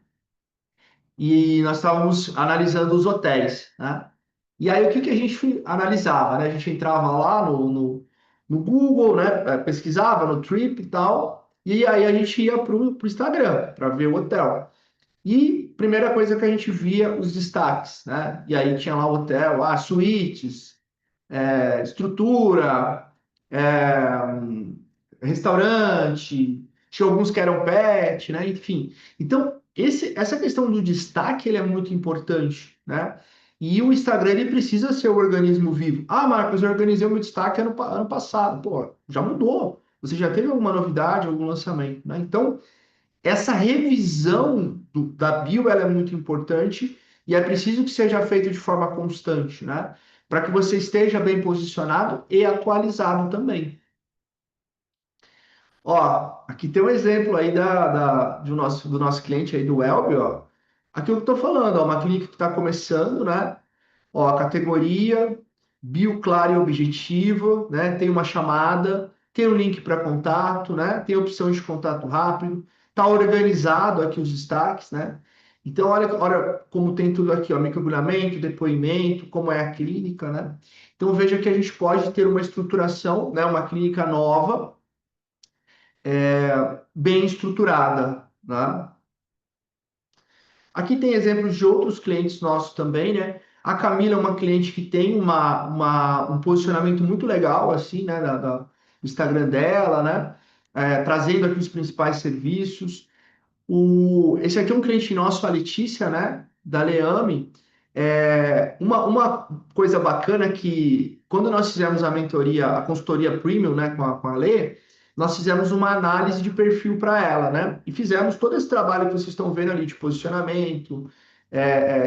e nós estávamos analisando os hotéis, né? E aí, o que que a gente analisava, né? A gente entrava lá no Google, né? Pesquisava no Trip e tal, e aí a gente ia para o Instagram para ver o hotel. E primeira coisa que a gente via, os destaques, né? E aí tinha lá o hotel, suítes, estrutura, restaurante, tinha alguns que eram pet, né? Enfim. Então, essa questão do destaque ele é muito importante, né? E o Instagram ele precisa ser um organismo vivo. Ah, Marcos, eu organizei o meu destaque ano passado. Pô, já mudou. Você já teve alguma novidade, algum lançamento, né? Então, essa revisão da bio ela é muito importante e é preciso que seja feito de forma constante, né? Para que você esteja bem posicionado e atualizado também. Ó, aqui tem um exemplo aí do nosso cliente aí do Elbe, ó. Aqui eu estou falando, ó, uma clínica que está começando, né? Ó, a categoria, bio clara e objetiva, né? Tem uma chamada, tem um link para contato, né? Tem opção de contato rápido, tá organizado aqui os destaques, né? Então, olha como tem tudo aqui, ó, microagulhamento, depoimento, como é a clínica, né? Então, veja que a gente pode ter uma estruturação, né? Uma clínica nova, bem estruturada, né? Aqui tem exemplos de outros clientes nossos também, né? A Camila é uma cliente que tem um posicionamento muito legal, assim, né? Do Instagram dela, né? Trazendo aqui os principais serviços. Esse aqui é um cliente nosso, a Letícia, né? Da Leame. Uma coisa bacana que, quando nós fizemos a mentoria, a consultoria premium, né? Com a Lê, nós fizemos uma análise de perfil para ela, né? E fizemos todo esse trabalho que vocês estão vendo ali de posicionamento,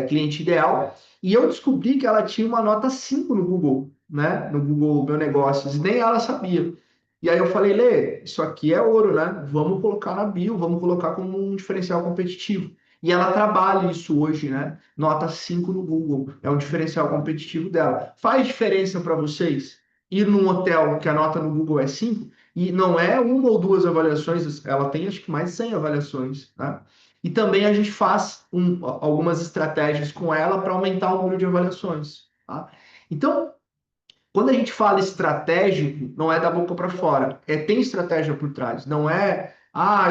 cliente ideal. E eu descobri que ela tinha uma nota 5 no Google, né? No Google Meu Negócios, e nem ela sabia. E aí eu falei, Lê, isso aqui é ouro, né? Vamos colocar na bio, vamos colocar como um diferencial competitivo. E ela trabalha isso hoje, né? Nota 5 no Google, é um diferencial competitivo dela. Faz diferença para vocês ir num hotel que a nota no Google é 5 e não é uma ou duas avaliações, ela tem acho que mais de 100 avaliações, né? E também a gente faz algumas estratégias com ela para aumentar o número de avaliações, tá? Então, quando a gente fala estratégico, não é da boca para fora, tem estratégia por trás. Não é,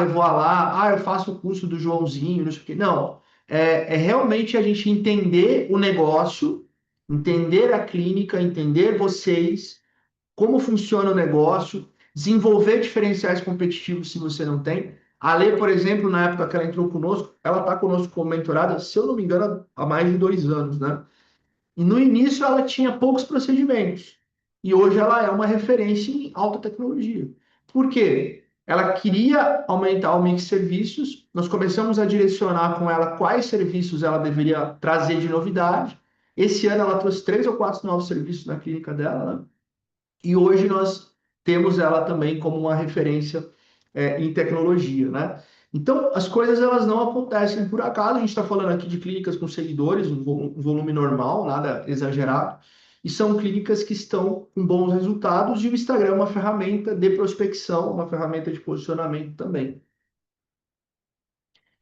eu vou lá, eu faço o curso do Joãozinho, não sei o quê. Não, é realmente a gente entender o negócio, entender a clínica, entender vocês, como funciona o negócio, desenvolver diferenciais competitivos se você não tem. A Lê, por exemplo, na época que ela entrou conosco, ela está conosco como mentorada, se eu não me engano, há mais de 2 anos, né? E no início ela tinha poucos procedimentos. E hoje ela é uma referência em alta tecnologia. Por quê? Ela queria aumentar o mix de serviços. Nós começamos a direcionar com ela quais serviços ela deveria trazer de novidade. Esse ano ela trouxe 3 ou 4 novos serviços na clínica dela, né? E hoje nós temos ela também como uma referência em tecnologia, né? Então, as coisas elas não acontecem por acaso. A gente está falando aqui de clínicas com seguidores, um volume normal, nada exagerado. E são clínicas que estão com bons resultados. E o Instagram é uma ferramenta de prospecção, uma ferramenta de posicionamento também.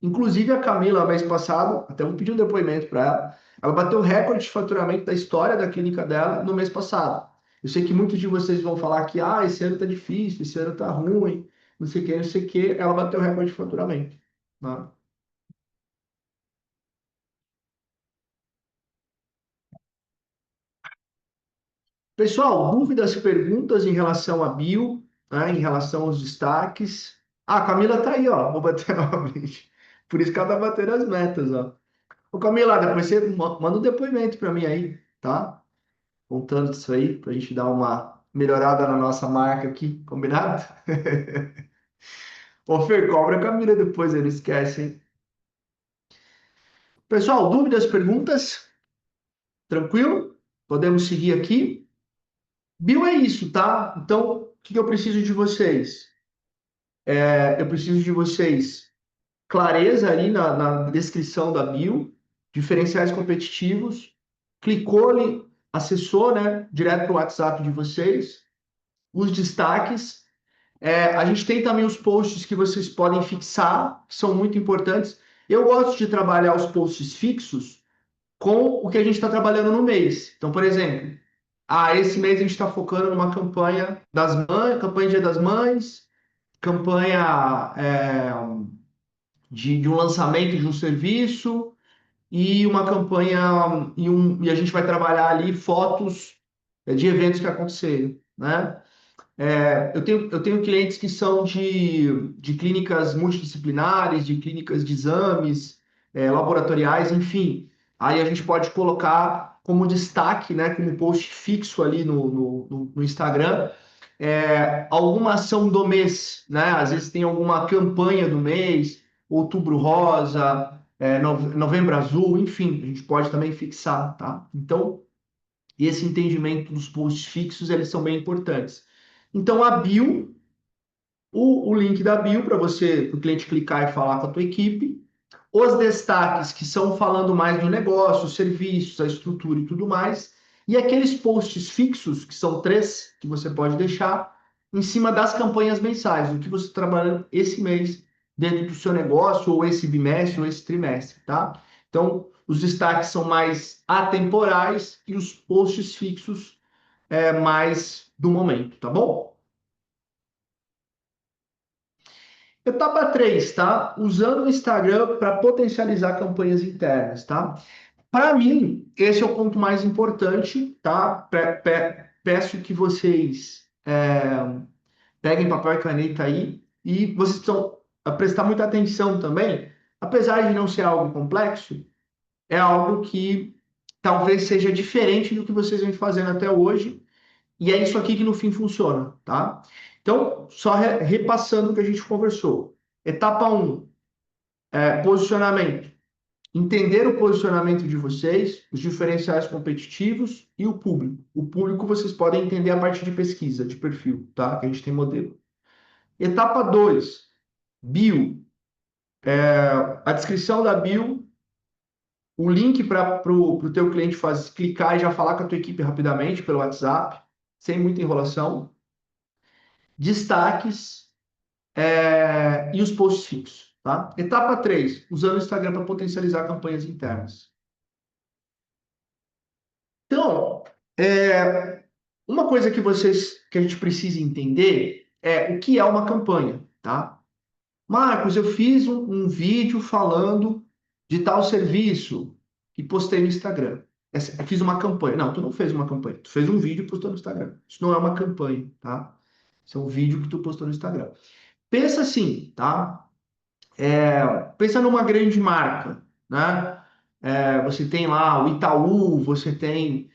Inclusive, a Camila, mês passado, até vou pedir um depoimento para ela, ela bateu o recorde de faturamento da história da clínica dela no mês passado. Eu sei que muitos de vocês vão falar que esse ano tá difícil, esse ano tá ruim, não sei o que, não sei o que. Ela bateu o recorde de faturamento. Né? Pessoal, dúvidas, perguntas em relação à bio, né, em relação aos destaques? Ah, a Camila tá aí, ó. Vou bater novamente. Por isso que ela tá batendo as metas, ó. Ô, Camila, depois você manda um depoimento para mim aí, tá? contando isso aí, para a gente dar uma melhorada na nossa marca aqui, combinado? Ô, Fer, cobra a Camila depois, aí, não esquece, hein? Pessoal, dúvidas, perguntas? Tranquilo? Podemos seguir aqui? Bio é isso, tá? Então, o que eu preciso de vocês? Eu preciso de vocês clareza ali na descrição da bio, diferenciais competitivos, clicou ali, acessou, né, direto para o WhatsApp de vocês, os destaques. A gente tem também os posts que vocês podem fixar, que são muito importantes. Eu gosto de trabalhar os posts fixos com o que a gente está trabalhando no mês. Então, por exemplo, esse mês a gente está focando numa campanha das mães, campanha Dia das Mães, campanha de um lançamento de um serviço e uma campanha e a gente vai trabalhar ali fotos de eventos que aconteceram, né? Eu tenho clientes que são de clínicas multidisciplinares, de clínicas de exames, laboratoriais, enfim. Aí a gente pode colocar como destaque, né, como post fixo ali no Instagram, alguma ação do mês, né? Às vezes tem alguma campanha do mês, Outubro Rosa, Novembro Azul, enfim, a gente pode também fixar, tá? Então, esse entendimento dos posts fixos, eles são bem importantes. Então, a bio, o link da bio para você, o cliente clicar e falar com a tua equipe, os destaques que são falando mais do negócio, os serviços, a estrutura e tudo mais, e aqueles posts fixos, que são 3, que você pode deixar em cima das campanhas mensais, do que você está trabalhando esse mês dentro do seu negócio, ou esse bimestre, ou esse trimestre, tá? Então, os destaques são mais atemporais e os posts fixos mais do momento, tá bom? Etapa 3, tá? Usando o Instagram para potencializar campanhas internas, tá? Para mim, esse é o ponto mais importante, tá? Peço que vocês peguem papel e caneta aí e vocês precisam prestar muita atenção também. Apesar de não ser algo complexo, é algo que talvez seja diferente do que vocês vêm fazendo até hoje e é isso aqui que no fim funciona, tá? Então, só repassando o que a gente conversou. Etapa 1, posicionamento. Entender o posicionamento de vocês, os diferenciais competitivos e o público. O público vocês podem entender a partir de pesquisa, de perfil, tá? Que a gente tem modelo. Etapa 2, bio. A descrição da bio, o link para o teu cliente clicar e já falar com a tua equipe rapidamente pelo WhatsApp, sem muita enrolação. Destaques e os posts fixos, tá? Etapa 3, usando o Instagram para potencializar campanhas internas. Então, uma coisa que a gente precisa entender é o que é uma campanha, tá? Marcos, eu fiz um vídeo falando de tal serviço e postei no Instagram. Eu fiz uma campanha. Não, tu não fez uma campanha. Tu fez um vídeo e postou no Instagram. Isso não é uma campanha, tá? Isso é um vídeo que tu postou no Instagram. Pensa assim, tá? Pensa numa grande marca, né? Você tem lá o Itaú, você tem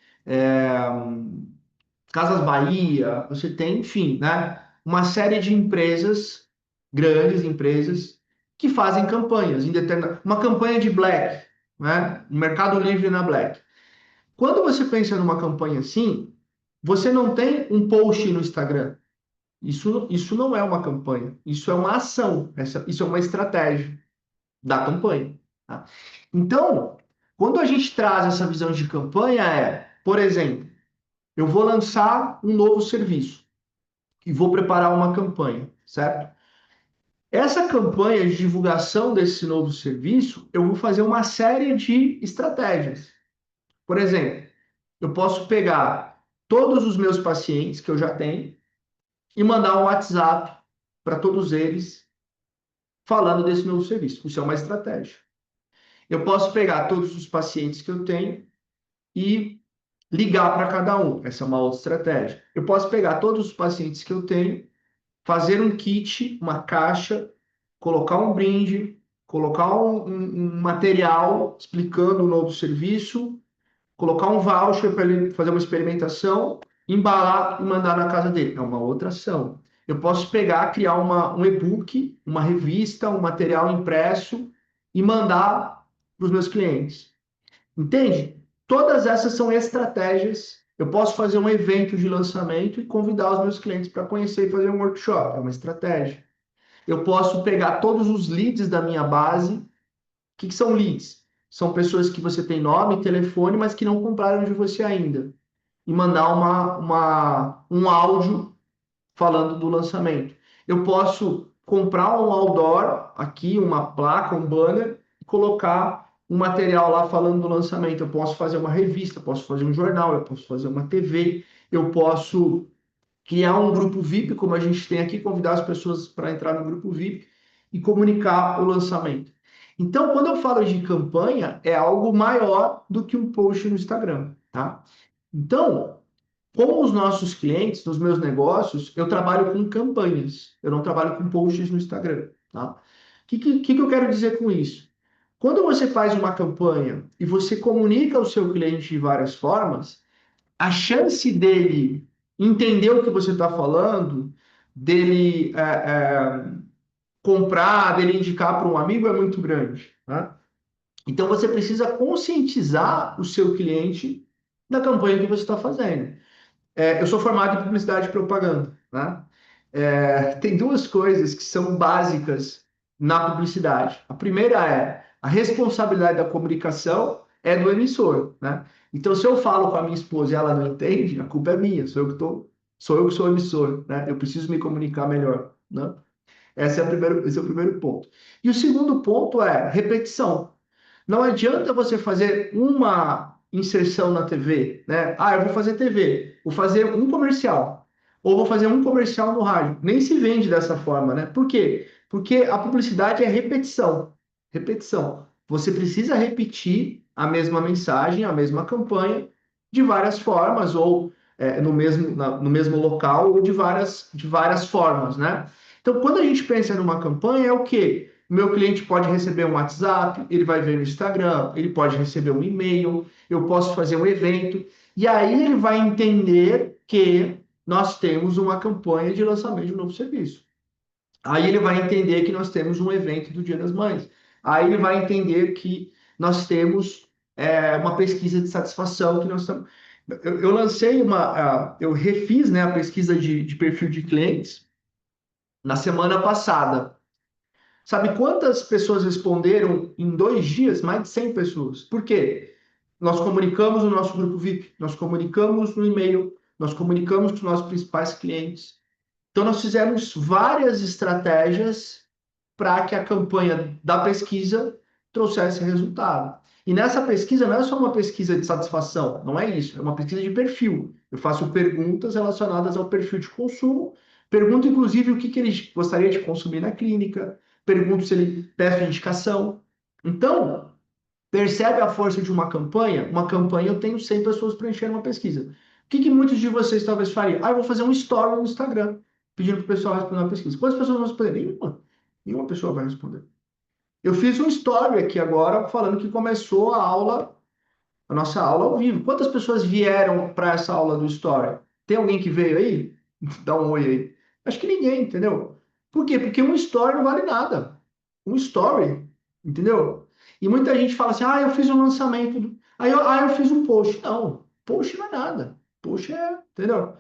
Casas Bahia, você tem, enfim, né? Uma série de empresas, grandes empresas, que fazem campanhas, uma campanha de Black, né? Mercado Livre na Black. Quando você pensa numa campanha assim, você não tem um post no Instagram. Isso não é uma campanha, isso é uma ação, isso é uma estratégia da campanha. Tá? Então, quando a gente traz essa visão de campanha, por exemplo, eu vou lançar um novo serviço e vou preparar uma campanha, certo? Essa campanha de divulgação desse novo serviço, eu vou fazer uma série de estratégias. Por exemplo, eu posso pegar todos os meus pacientes que eu já tenho e mandar um WhatsApp para todos eles falando desse novo serviço. Isso é uma estratégia. Eu posso pegar todos os pacientes que eu tenho e ligar para cada um. Essa é uma outra estratégia. Eu posso pegar todos os pacientes que eu tenho, fazer um kit, uma caixa, colocar um brinde, colocar um material explicando o novo serviço, colocar um voucher para ele fazer uma experimentação, embalar e mandar na casa dele. É uma outra ação. Eu posso pegar, criar um e-book, uma revista, um material impresso e mandar para os meus clientes. Entende? Todas essas são estratégias. Eu posso fazer um evento de lançamento e convidar os meus clientes para conhecer e fazer um workshop. É uma estratégia. Eu posso pegar todos os leads da minha base. O que são leads? São pessoas que você tem nome, telefone, mas que não compraram de você ainda. E mandar um áudio falando do lançamento. Eu posso comprar um outdoor aqui, uma placa, um banner, e colocar um material lá falando do lançamento. Eu posso fazer uma revista, eu posso fazer um jornal, eu posso fazer uma TV, eu posso criar um grupo VIP, como a gente tem aqui, convidar as pessoas para entrar no grupo VIP e comunicar o lançamento. Então, quando eu falo de campanha, é algo maior do que um post no Instagram, tá? Então, com os nossos clientes, nos meus negócios, eu trabalho com campanhas, eu não trabalho com posts no Instagram, tá? O que eu quero dizer com isso? Quando você faz uma campanha e você comunica ao seu cliente de várias formas, a chance dele entender o que você está falando, dele comprar, dele indicar para um amigo é muito grande, tá? Então você precisa conscientizar o seu cliente da campanha que você está fazendo. Eu sou formado em publicidade e propaganda, né? Tem duas coisas que são básicas na publicidade. A primeira é a responsabilidade da comunicação é do emissor, né? Então, se eu falo com a minha esposa e ela não entende, a culpa é minha, sou eu que sou o emissor, né? Eu preciso me comunicar melhor, né? Esse é o primeiro ponto. E o segundo ponto é repetição. Não adianta você fazer uma inserção na TV, né? Ah, eu vou fazer TV, vou fazer um comercial, ou vou fazer um comercial no rádio. Nem se vende dessa forma, né? Por quê? Porque a publicidade é repetição. Repetição. Você precisa repetir a mesma mensagem, a mesma campanha, de várias formas, ou no mesmo local, ou de várias formas, né? Então, quando a gente pensa numa campanha, é o quê? O meu cliente pode receber um WhatsApp, ele vai ver no Instagram, ele pode receber um e-mail, eu posso fazer um evento, e aí ele vai entender que nós temos uma campanha de lançamento de um novo serviço. Aí ele vai entender que nós temos um evento do Dia das Mães. Aí ele vai entender que nós temos uma pesquisa de satisfação que nós estamos. Eu lancei eu refiz, né, a pesquisa de perfil de clientes na semana passada. Sabe quantas pessoas responderam em 2 dias? Mais de 100 pessoas. Por quê? Nós comunicamos no nosso grupo VIP, nós comunicamos no e-mail, nós comunicamos com os nossos principais clientes. Então, nós fizemos várias estratégias para que a campanha da pesquisa trouxesse resultado. E nessa pesquisa não é só uma pesquisa de satisfação, não é isso, é uma pesquisa de perfil. Eu faço perguntas relacionadas ao perfil de consumo, pergunto inclusive o que ele gostaria de consumir na clínica, pergunto se ele peça indicação. Então, percebe a força de uma campanha? Uma campanha eu tenho 100 pessoas preenchendo uma pesquisa. O que muitos de vocês talvez fariam? Ah, eu vou fazer um story no Instagram, pedindo para o pessoal responder uma pesquisa. Quantas pessoas vão responder? Nenhuma. Nenhuma pessoa vai responder. Eu fiz um story aqui agora falando que começou a nossa aula ao vivo. Quantas pessoas vieram para essa aula do story? Tem alguém que veio aí? Dá um oi aí. Acho que ninguém, entendeu? Por quê? Porque um story não vale nada. Um story, entendeu? E muita gente fala assim: ah, eu fiz um lançamento. Eu fiz um post. Não, post não é nada. Post entendeu?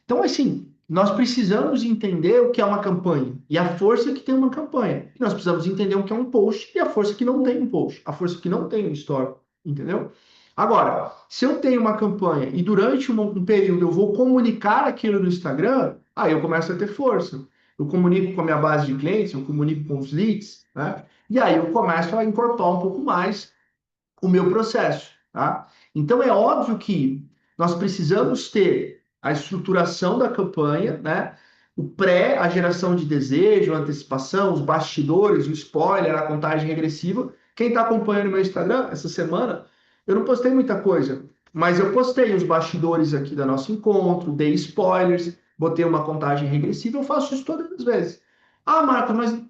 Então, assim, nós precisamos entender o que é uma campanha e a força que tem uma campanha. E nós precisamos entender o que é um post e a força que não tem um post, a força que não tem um story, entendeu? Agora, se eu tenho uma campanha e durante um período eu vou comunicar aquilo no Instagram, aí eu começo a ter força. Eu comunico com a minha base de clientes, eu comunico com os leads, né? E aí eu começo a incorporar um pouco mais o meu processo, tá? Então é óbvio que nós precisamos ter a estruturação da campanha, né? O pré, a geração de desejo, a antecipação, os bastidores, o spoiler, a contagem regressiva. Quem está acompanhando meu Instagram essa semana, eu não postei muita coisa, mas eu postei os bastidores aqui do nosso encontro, dei spoilers, botei uma contagem regressiva, eu faço isso todas as vezes. Ah, Marcos, mas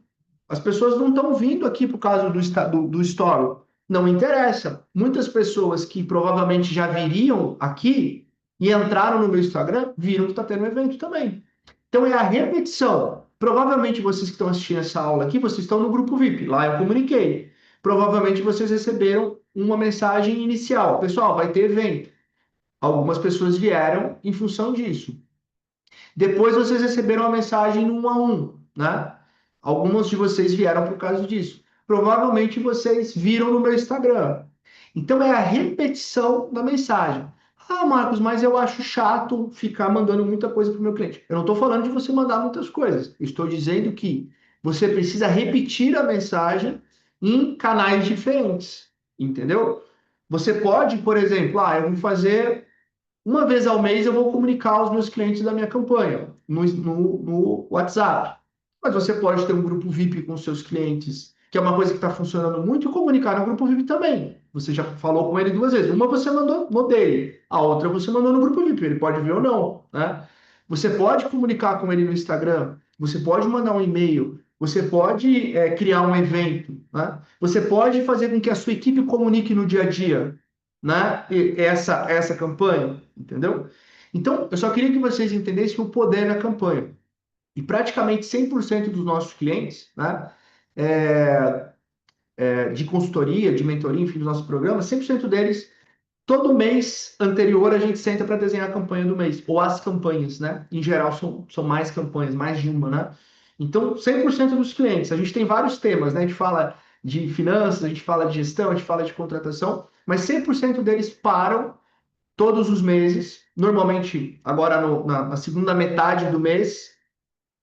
as pessoas não estão vindo aqui por causa do story. Não interessa. Muitas pessoas que provavelmente já viriam aqui e entraram no meu Instagram, viram que está tendo um evento também. Então é a repetição. Provavelmente vocês que estão assistindo essa aula aqui, vocês estão no grupo VIP. Lá eu comuniquei. Provavelmente vocês receberam uma mensagem inicial. Pessoal, vai ter evento. Algumas pessoas vieram em função disso. Depois vocês receberam uma mensagem no 1 a 1, né? Alguns de vocês vieram por causa disso. Provavelmente vocês viram no meu Instagram. Então é a repetição da mensagem. Ah, Marcos, mas eu acho chato ficar mandando muita coisa para o meu cliente. Eu não estou falando de você mandar muitas coisas. Estou dizendo que você precisa repetir a mensagem em canais diferentes. Entendeu? Você pode, por exemplo, eu vou fazer uma vez ao mês eu vou comunicar aos meus clientes da minha campanha no WhatsApp. Mas você pode ter um grupo VIP com seus clientes, que é uma coisa que está funcionando muito, e comunicar no grupo VIP também. Você já falou com ele 2 vezes. Uma você mandou no dele, a outra você mandou no grupo VIP. Ele pode ver ou não, né? Você pode comunicar com ele no Instagram, você pode mandar um e-mail, você pode criar um evento, né? Você pode fazer com que a sua equipe comunique no dia a dia, né? Essa campanha, entendeu? Então, eu só queria que vocês entendessem o poder da campanha. E praticamente 100% dos nossos clientes, né, é, de consultoria, de mentoria, enfim, dos nossos programas, 100% deles, todo mês anterior a gente senta para desenhar a campanha do mês, ou as campanhas, né? Em geral são mais campanhas, mais de uma, né? Então, 100% dos clientes, a gente tem vários temas, né? A gente fala de finanças, a gente fala de gestão, a gente fala de contratação, mas 100% deles param todos os meses, normalmente agora na segunda metade do mês,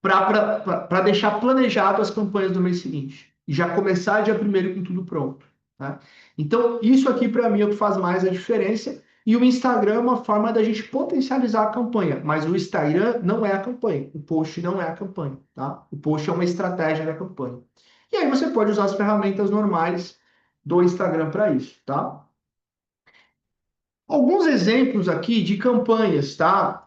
para deixar planejado as campanhas do mês seguinte. E já começar dia primeiro com tudo pronto. Tá? Então, isso aqui para mim é o que faz mais a diferença. E o Instagram é uma forma da gente potencializar a campanha, mas o Instagram não é a campanha, o post não é a campanha, tá? O post é uma estratégia da campanha. E aí você pode usar as ferramentas normais do Instagram para isso, tá? Alguns exemplos aqui de campanhas, tá?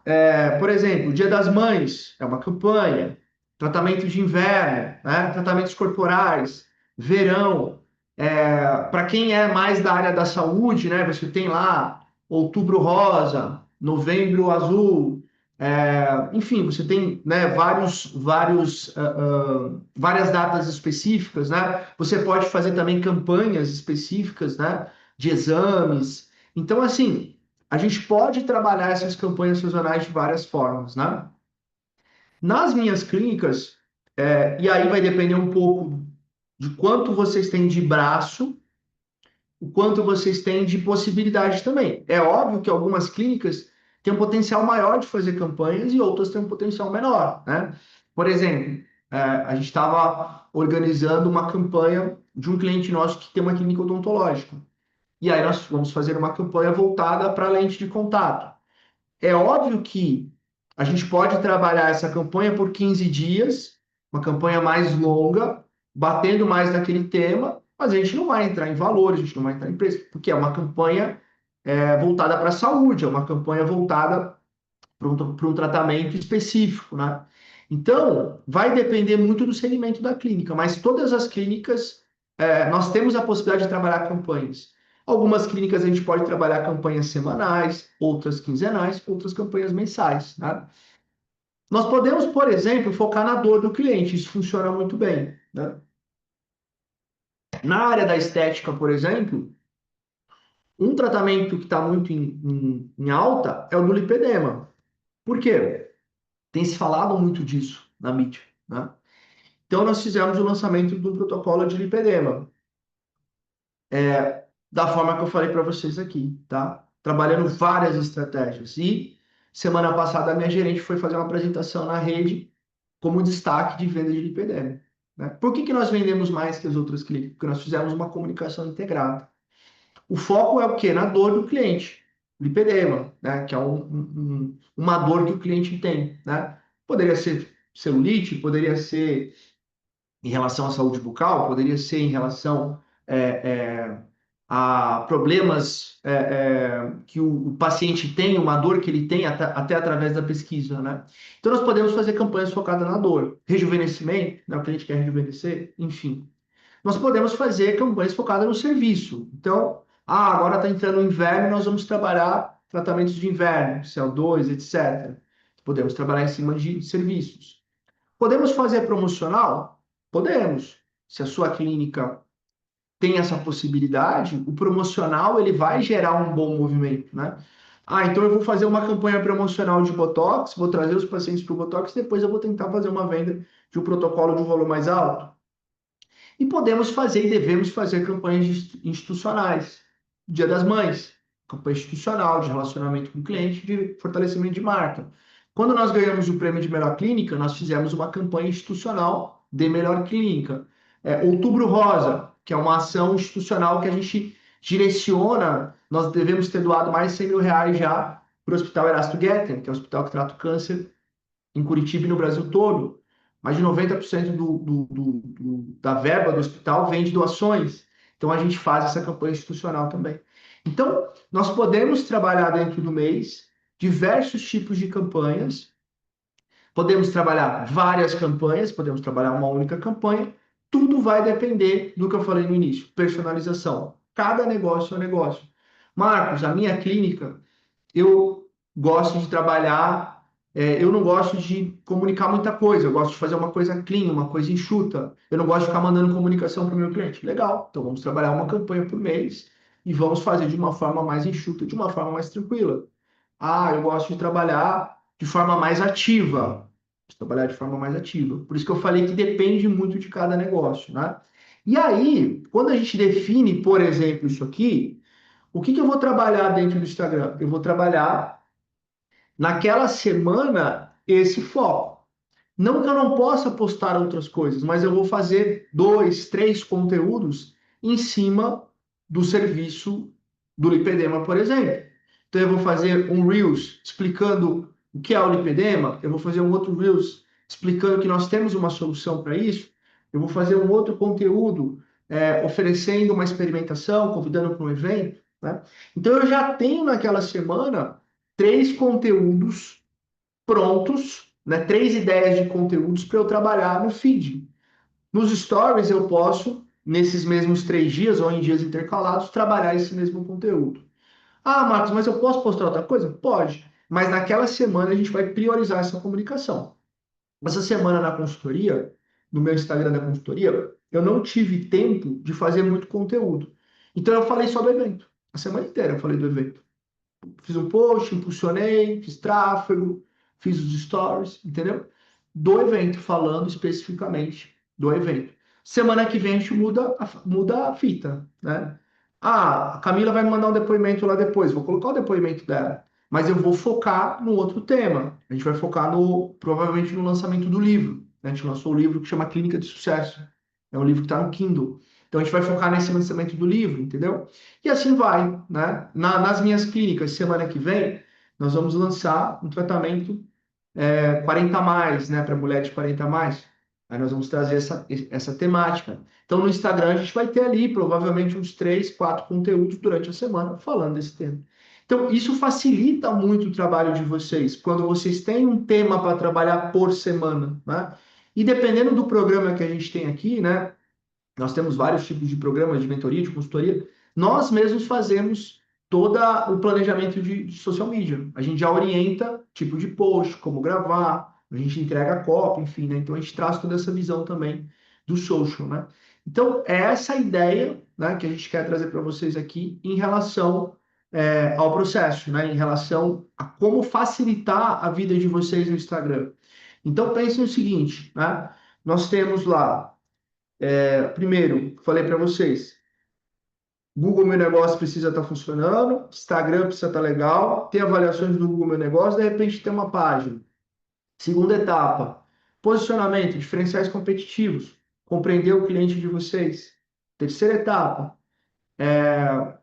Por exemplo, Dia das Mães é uma campanha, tratamento de inverno, né? Tratamentos corporais, verão. Para quem é mais da área da saúde, né? Você tem lá Outubro Rosa, Novembro Azul, enfim, você tem, né, várias datas específicas, né? Você pode fazer também campanhas específicas, né? De exames. Então, assim, a gente pode trabalhar essas campanhas sazonais de várias formas, né? Nas minhas clínicas, e aí vai depender um pouco de quanto vocês têm de braço, o quanto vocês têm de possibilidade também. É óbvio que algumas clínicas têm um potencial maior de fazer campanhas e outras têm um potencial menor, né? Por exemplo, a gente estava organizando uma campanha de um cliente nosso que tem uma clínica odontológica. E aí nós vamos fazer uma campanha voltada para a lente de contato. É óbvio que a gente pode trabalhar essa campanha por 15 dias, uma campanha mais longa, batendo mais naquele tema, mas a gente não vai entrar em valores, a gente não vai entrar em preço, porque é uma campanha voltada para a saúde, é uma campanha voltada para um tratamento específico, né? Então, vai depender muito do segmento da clínica, mas todas as clínicas, nós temos a possibilidade de trabalhar campanhas. Algumas clínicas a gente pode trabalhar campanhas semanais, outras quinzenais, outras campanhas mensais, né? Nós podemos, por exemplo, focar na dor do cliente, isso funciona muito bem, né? Na área da estética, por exemplo, um tratamento que está muito em alta é o do lipedema. Por quê? Tem se falado muito disso na mídia, né? Então, nós fizemos o lançamento do protocolo de lipedema, da forma que eu falei para vocês aqui, tá? Trabalhando várias estratégias. E semana passada, a minha gerente foi fazer uma apresentação na rede como destaque de venda de lipedema, né? Por que nós vendemos mais que as outras clínicas? Porque nós fizemos uma comunicação integrada. O foco é o quê? Na dor do cliente, lipedema, né? Que é uma dor que o cliente tem, né? Poderia ser celulite, poderia ser em relação à saúde bucal, poderia ser em relação é, é, a problemas que o paciente tem, uma dor que ele tem, até através da pesquisa, né? Então, nós podemos fazer campanhas focadas na dor, rejuvenescimento, né? O cliente quer rejuvenescer, enfim. nós podemos fazer campanhas focadas no serviço. Então, agora está entrando o inverno, nós vamos trabalhar tratamentos de inverno, CO2, etc. Podemos trabalhar em cima de serviços. Podemos fazer promocional? Podemos. Se a sua clínica tem essa possibilidade, o promocional ele vai gerar um bom movimento, né? Então eu vou fazer uma campanha promocional de Botox, vou trazer os pacientes para o Botox, depois eu vou tentar fazer uma venda de um protocolo de um valor mais alto. E podemos fazer e devemos fazer campanhas institucionais. Dia das Mães, campanha institucional de relacionamento com o cliente, de fortalecimento de marca. Quando nós ganhamos o prêmio de melhor clínica, nós fizemos uma campanha institucional de melhor clínica. Outubro Rosa, que é uma ação institucional que a gente direciona, nós devemos ter doado mais de 100 mil reais já para o Hospital Erasto Getter, que é o hospital que trata o câncer em Curitiba e no Brasil todo. Mais de 90% da verba do hospital vem de doações. Então, a gente faz essa campanha institucional também. Então, nós podemos trabalhar dentro do mês diversos tipos de campanhas. Podemos trabalhar várias campanhas, podemos trabalhar uma única campanha. Tudo vai depender do que eu falei no início, personalização. Cada negócio é um negócio. Marcos, a minha clínica, eu gosto de trabalhar, eu não gosto de comunicar muita coisa, eu gosto de fazer uma coisa clean, uma coisa enxuta. Eu não gosto de ficar mandando comunicação para o meu cliente. Legal, então vamos trabalhar uma campanha por mês e vamos fazer de uma forma mais enxuta, de uma forma mais tranquila. Eu gosto de trabalhar de forma mais ativa. Trabalhar de forma mais ativa. Por isso que eu falei que depende muito de cada negócio, né? E aí, quando a gente define, por exemplo, isso aqui, o que eu vou trabalhar dentro do Instagram? Eu vou trabalhar naquela semana esse foco. Não que eu não possa postar outras coisas, mas eu vou fazer 2, 3 conteúdos em cima do serviço do lipedema, por exemplo. Então eu vou fazer um Reels explicando o que é o lipedema, eu vou fazer um outro Reels explicando que nós temos uma solução para isso, eu vou fazer um outro conteúdo oferecendo uma experimentação, convidando para um evento, né? Então eu já tenho naquela semana 3 conteúdos prontos, né? 3 ideias de conteúdos para eu trabalhar no feed. Nos stories eu posso, nesses mesmos 3 dias ou em dias intercalados, trabalhar esse mesmo conteúdo. Marcos, mas eu posso postar outra coisa? Pode. Mas naquela semana a gente vai priorizar essa comunicação. Essa semana na consultoria, no meu Instagram da consultoria, eu não tive tempo de fazer muito conteúdo. Então eu falei só do evento. A semana inteira eu falei do evento. Fiz um post, impulsionei, fiz tráfego, fiz os stories, entendeu? Do evento, falando especificamente do evento. Semana que vem a gente muda a fita, né? A Camila vai me mandar um depoimento lá depois, vou colocar o depoimento dela, mas eu vou focar no outro tema. A gente vai focar provavelmente no lançamento do livro, né? A gente lançou um livro que chama Clínica de Sucesso. É um livro que está no Kindle. Então a gente vai focar nesse lançamento do livro, entendeu? E assim vai, né? Nas minhas clínicas, semana que vem, nós vamos lançar um tratamento 40 a mais, né? Para mulher de 40 a mais. Aí nós vamos trazer essa temática. Então no Instagram a gente vai ter ali provavelmente uns 3, 4 conteúdos durante a semana falando desse tema. Então isso facilita muito o trabalho de vocês, quando vocês têm um tema para trabalhar por semana, né? E dependendo do programa que a gente tem aqui, né? Nós temos vários tipos de programas de mentoria, de consultoria. Nós mesmos fazemos todo o planejamento de social media. A gente já orienta tipo de post, como gravar, a gente entrega a copy, enfim, né? Então a gente traz toda essa visão também do social, né? Então é essa a ideia, né, que a gente quer trazer para vocês aqui em relação ao processo, né? Em relação a como facilitar a vida de vocês no Instagram. Então pensem o seguinte, né? Nós temos lá primeiro, falei para vocês, Google Meu Negócio precisa estar funcionando, Instagram precisa estar legal, ter avaliações do Google Meu Negócio, de repente ter uma página. Segunda etapa, posicionamento, diferenciais competitivos, compreender o cliente de vocês. Terceira etapa,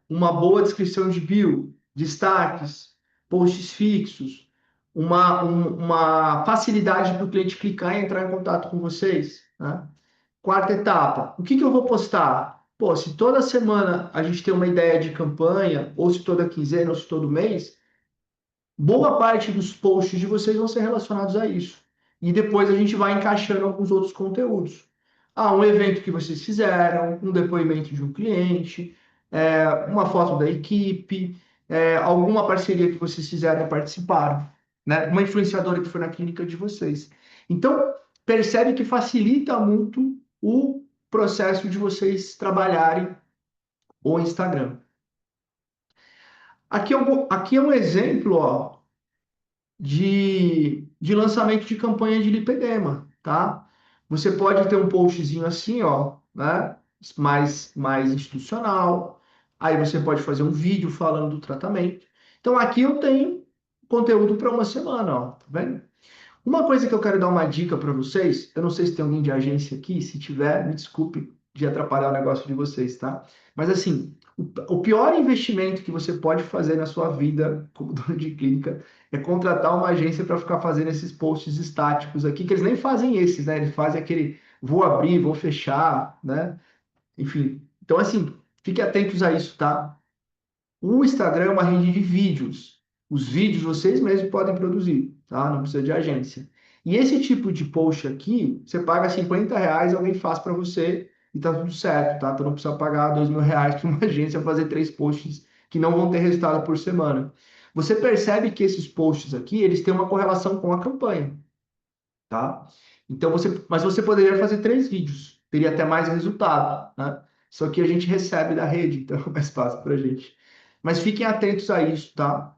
uma boa descrição de bio, destaques, posts fixos, uma facilidade para o cliente clicar e entrar em contato com vocês, né? Quarta etapa, o que eu vou postar? Pô, se toda semana a gente tem uma ideia de campanha, ou se toda quinzena, ou se todo mês, boa parte dos posts de vocês vão ser relacionados a isso. E depois a gente vai encaixando alguns outros conteúdos. Um evento que vocês fizeram, um depoimento de um cliente, uma foto da equipe, alguma parceria que vocês fizeram e participaram, né? Uma influenciadora que foi na clínica de vocês. Então, percebe que facilita muito o processo de vocês trabalharem o Instagram. Aqui é um exemplo, ó, de lançamento de campanha de lipedema, tá? Você pode ter um postzinho assim, ó, né? Mais institucional. Aí você pode fazer um vídeo falando do tratamento. Então aqui eu tenho conteúdo para uma semana, ó, tá vendo? Uma coisa que eu quero dar uma dica para vocês, eu não sei se tem alguém de agência aqui, se tiver, me desculpe de atrapalhar o negócio de vocês, tá? Mas assim, o pior investimento que você pode fazer na sua vida como dono de clínica é contratar uma agência para ficar fazendo esses posts estáticos aqui, que eles nem fazem esses, né? Eles fazem aquele vou abrir, vou fechar, né? Enfim. Então, assim, fiquem atentos a isso, tá? O Instagram é uma rede de vídeos. Os vídeos vocês mesmos podem produzir, tá? Não precisa de agência. E esse tipo de post aqui, você paga R$ 50, alguém faz para você e tá tudo certo, tá? Tu não precisa pagar R$ 2.000 para uma agência fazer 3 posts que não vão ter resultado por semana. Você percebe que esses posts aqui, eles têm uma correlação com a campanha, tá? Então mas você poderia fazer 3 vídeos, teria até mais resultado, né? Só que a gente recebe da rede, então é mais fácil para a gente. Mas fiquem atentos a isso, tá?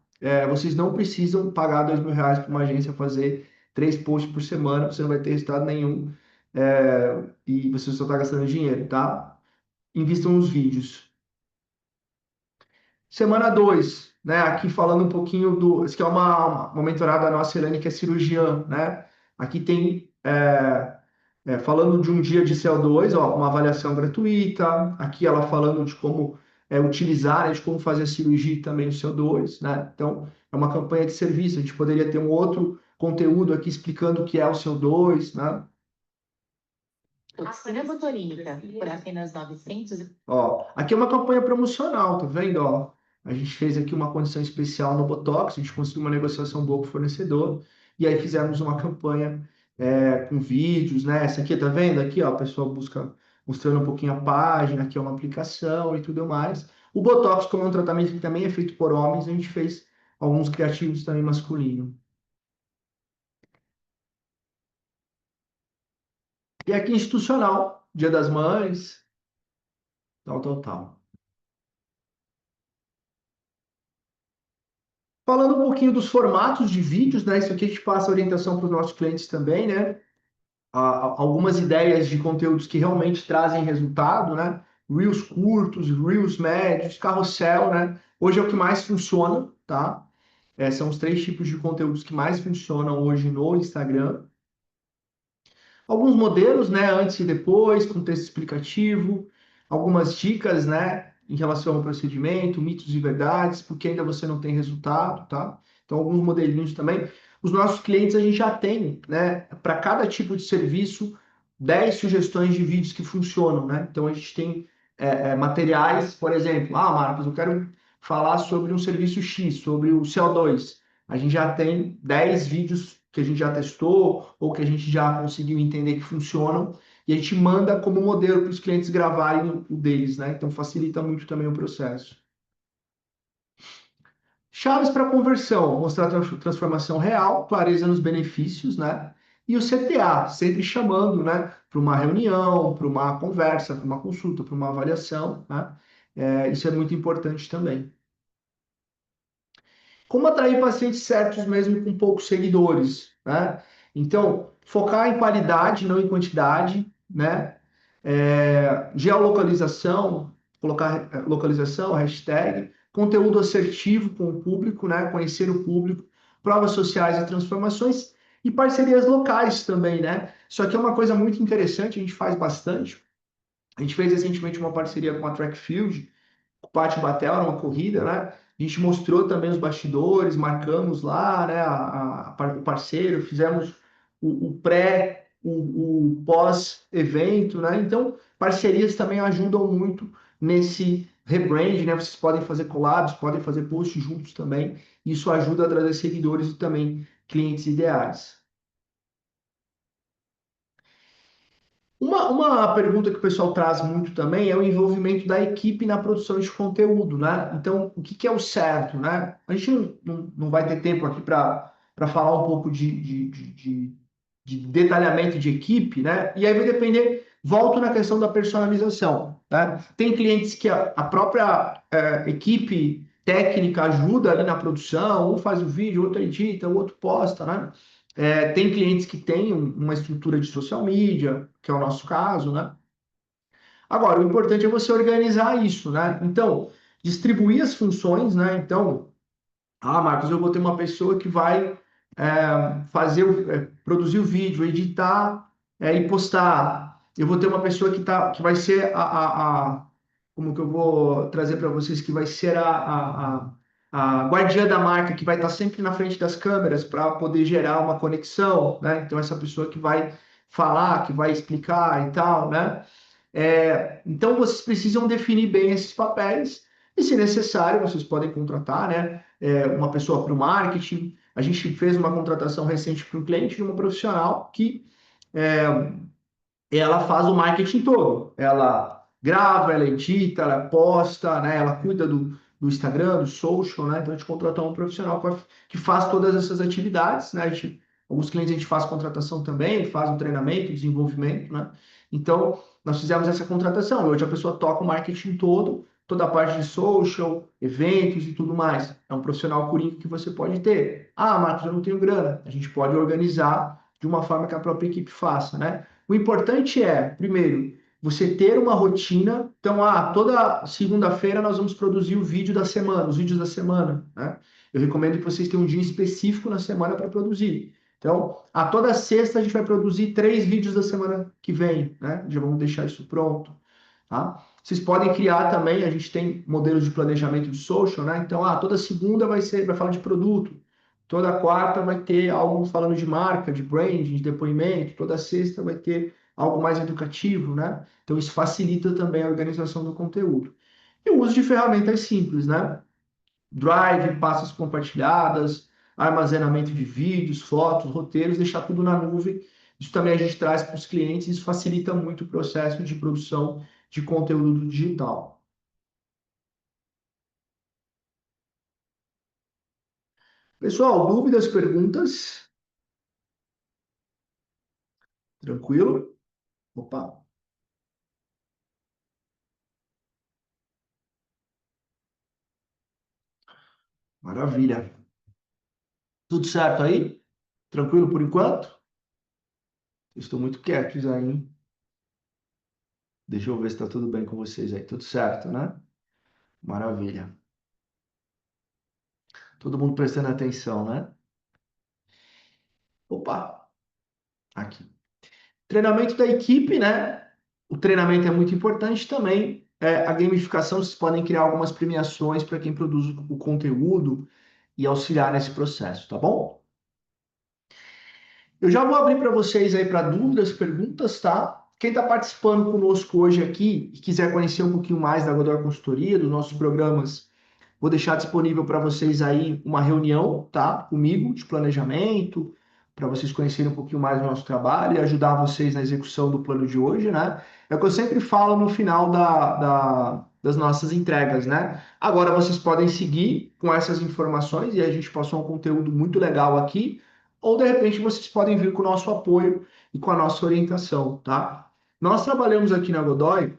Vocês não precisam pagar R$ 2.000 para uma agência fazer 3 posts por semana, você não vai ter resultado nenhum, e você só está gastando dinheiro, tá? Invistam nos vídeos. Semana 2, né? Aqui falando um pouquinho do. Isso aqui é uma mentorada nossa, Helene, que é cirurgiã, né? Aqui tem. Falando de um dia de CO2, ó, uma avaliação gratuita. Aqui ela falando de como utilizar, né, de como fazer a cirurgia e também o CO2, né? Então, é uma campanha de serviço. A gente poderia ter um outro conteúdo aqui explicando o que é o CO2, né? Toxina botulínica por apenas 900. Ó, aqui é uma campanha promocional, tá vendo? Ó, a gente fez aqui uma condição especial no Botox, a gente conseguiu uma negociação boa com o fornecedor, e aí fizemos uma campanha com vídeos, né? Essa aqui, tá vendo? Aqui, ó, a pessoa busca mostrando um pouquinho a página, aqui é uma aplicação e tudo mais. O Botox, como é um tratamento que também é feito por homens, a gente fez alguns criativos também masculinos. E aqui institucional, Dia das Mães, tal, tal, tal. Falando um pouquinho dos formatos de vídeos, né? Isso aqui a gente passa orientação para os nossos clientes também, né? Algumas ideias de conteúdos que realmente trazem resultado, né? Reels curtos, Reels médios, carrossel, né? Hoje é o que mais funciona, tá? São os 3 tipos de conteúdos que mais funcionam hoje no Instagram. Alguns modelos, né, antes e depois, com texto explicativo, algumas dicas, né, em relação ao procedimento, mitos e verdades, porque ainda você não tem resultado, tá? Então, alguns modelinhos também. Os nossos clientes, a gente já tem, né, para cada tipo de serviço, 10 sugestões de vídeos que funcionam, né? Então, a gente tem materiais, por exemplo, Marcos, eu quero falar sobre um serviço X, sobre o CO2. A gente já tem 10 vídeos que a gente já testou ou que a gente já conseguiu entender que funcionam e a gente manda como modelo para os clientes gravarem o deles, né? Então facilita muito também o processo. Chaves para conversão, mostrar transformação real, clareza nos benefícios, né? E o CTA, sempre chamando, né? Para uma reunião, para uma conversa, para uma consulta, para uma avaliação, né? Isso é muito importante também. Como atrair pacientes certos mesmo com poucos seguidores, né? Então, focar em qualidade, não em quantidade, né? Geolocalização, colocar localização, hashtag, conteúdo assertivo com o público, né? Conhecer o público, provas sociais e transformações e parcerias locais também, né? Isso aqui é uma coisa muito interessante, a gente faz bastante. A gente fez recentemente uma parceria com a Trackfield, o Pátio Batel, era uma corrida, né? A gente mostrou também os bastidores, marcamos lá, né, o parceiro, fizemos o pré, o pós-evento, né? Então, parcerias também ajudam muito nesse rebrand, né? Vocês podem fazer collabs, podem fazer posts juntos também. Isso ajuda a trazer seguidores e também clientes ideais. Uma pergunta que o pessoal traz muito também é o envolvimento da equipe na produção de conteúdo, né? Então, o que que é o certo, né? A gente não vai ter tempo aqui para falar um pouco de detalhamento de equipe, né? E aí vai depender, volto na questão da personalização, né? Tem clientes que a própria equipe técnica ajuda ali na produção, um faz o vídeo, outro edita, o outro posta, né? Tem clientes que têm uma estrutura de social media, que é o nosso caso, né? Agora, o importante é você organizar isso, né? Então, distribuir as funções, né? Então, Marcos, eu vou ter uma pessoa que vai produzir o vídeo, editar e postar. Eu vou ter uma pessoa que vai ser como que eu vou trazer para vocês, que vai ser a guardiã da marca, que vai estar sempre na frente das câmeras para poder gerar uma conexão, né? Então, essa pessoa que vai falar, que vai explicar e tal, né? Então, vocês precisam definir bem esses papéis e, se necessário, vocês podem contratar, né, uma pessoa para o marketing. A gente fez uma contratação recente para um cliente de uma profissional que é, ela faz o marketing todo. Ela grava, ela edita, ela posta, né, ela cuida do Instagram, do social, né? Então, a gente contratou um profissional que faz todas essas atividades, né? Alguns clientes a gente faz contratação também, faz o treinamento, desenvolvimento, né? Então, nós fizemos essa contratação. Hoje a pessoa toca o marketing todo, toda a parte de social, eventos e tudo mais. É um profissional coringa que você pode ter. Marcos, eu não tenho grana. A gente pode organizar de uma forma que a própria equipe faça, né? O importante é, primeiro, você ter uma rotina. Então, toda segunda-feira nós vamos produzir o vídeo da semana, os vídeos da semana, né? Eu recomendo que vocês tenham um dia específico na semana para produzir. Então, toda sexta a gente vai produzir 3 vídeos da semana que vem, né? Já vamos deixar isso pronto, tá? Vocês podem criar também, a gente tem modelos de planejamento de social, né? Então, toda segunda vai falar de produto, toda quarta vai ter algo falando de marca, de branding, de depoimento, toda sexta vai ter algo mais educativo, né? Então, isso facilita também a organização do conteúdo. E o uso de ferramentas simples, né? Drive, pastas compartilhadas, armazenamento de vídeos, fotos, roteiros, deixar tudo na nuvem. Isso também a gente traz para os clientes, isso facilita muito o processo de produção de conteúdo digital. Pessoal, dúvidas, perguntas? Tranquilo? Opa, maravilha. Tudo certo aí? Tranquilo por enquanto? Estou muito quietos aí, hein? Deixa eu ver se está tudo bem com vocês aí. Tudo certo, né? Maravilha. Todo mundo prestando atenção, né? Opa, aqui. Treinamento da equipe, né? O treinamento é muito importante também. A gamificação, vocês podem criar algumas premiações para quem produz o conteúdo e auxiliar nesse processo, tá bom? Eu já vou abrir para vocês aí para dúvidas, perguntas, tá? Quem está participando conosco hoje aqui e quiser conhecer um pouquinho mais da Godor Consultoria, dos nossos programas, vou deixar disponível para vocês aí uma reunião, tá? Comigo, de planejamento, para vocês conhecerem um pouquinho mais do nosso trabalho e ajudar vocês na execução do plano de hoje, né? É o que eu sempre falo no final das nossas entregas, né? Agora vocês podem seguir com essas informações e a gente passou um conteúdo muito legal aqui, ou de repente vocês podem vir com o nosso apoio e com a nossa orientação, tá? Nós trabalhamos aqui na Godoy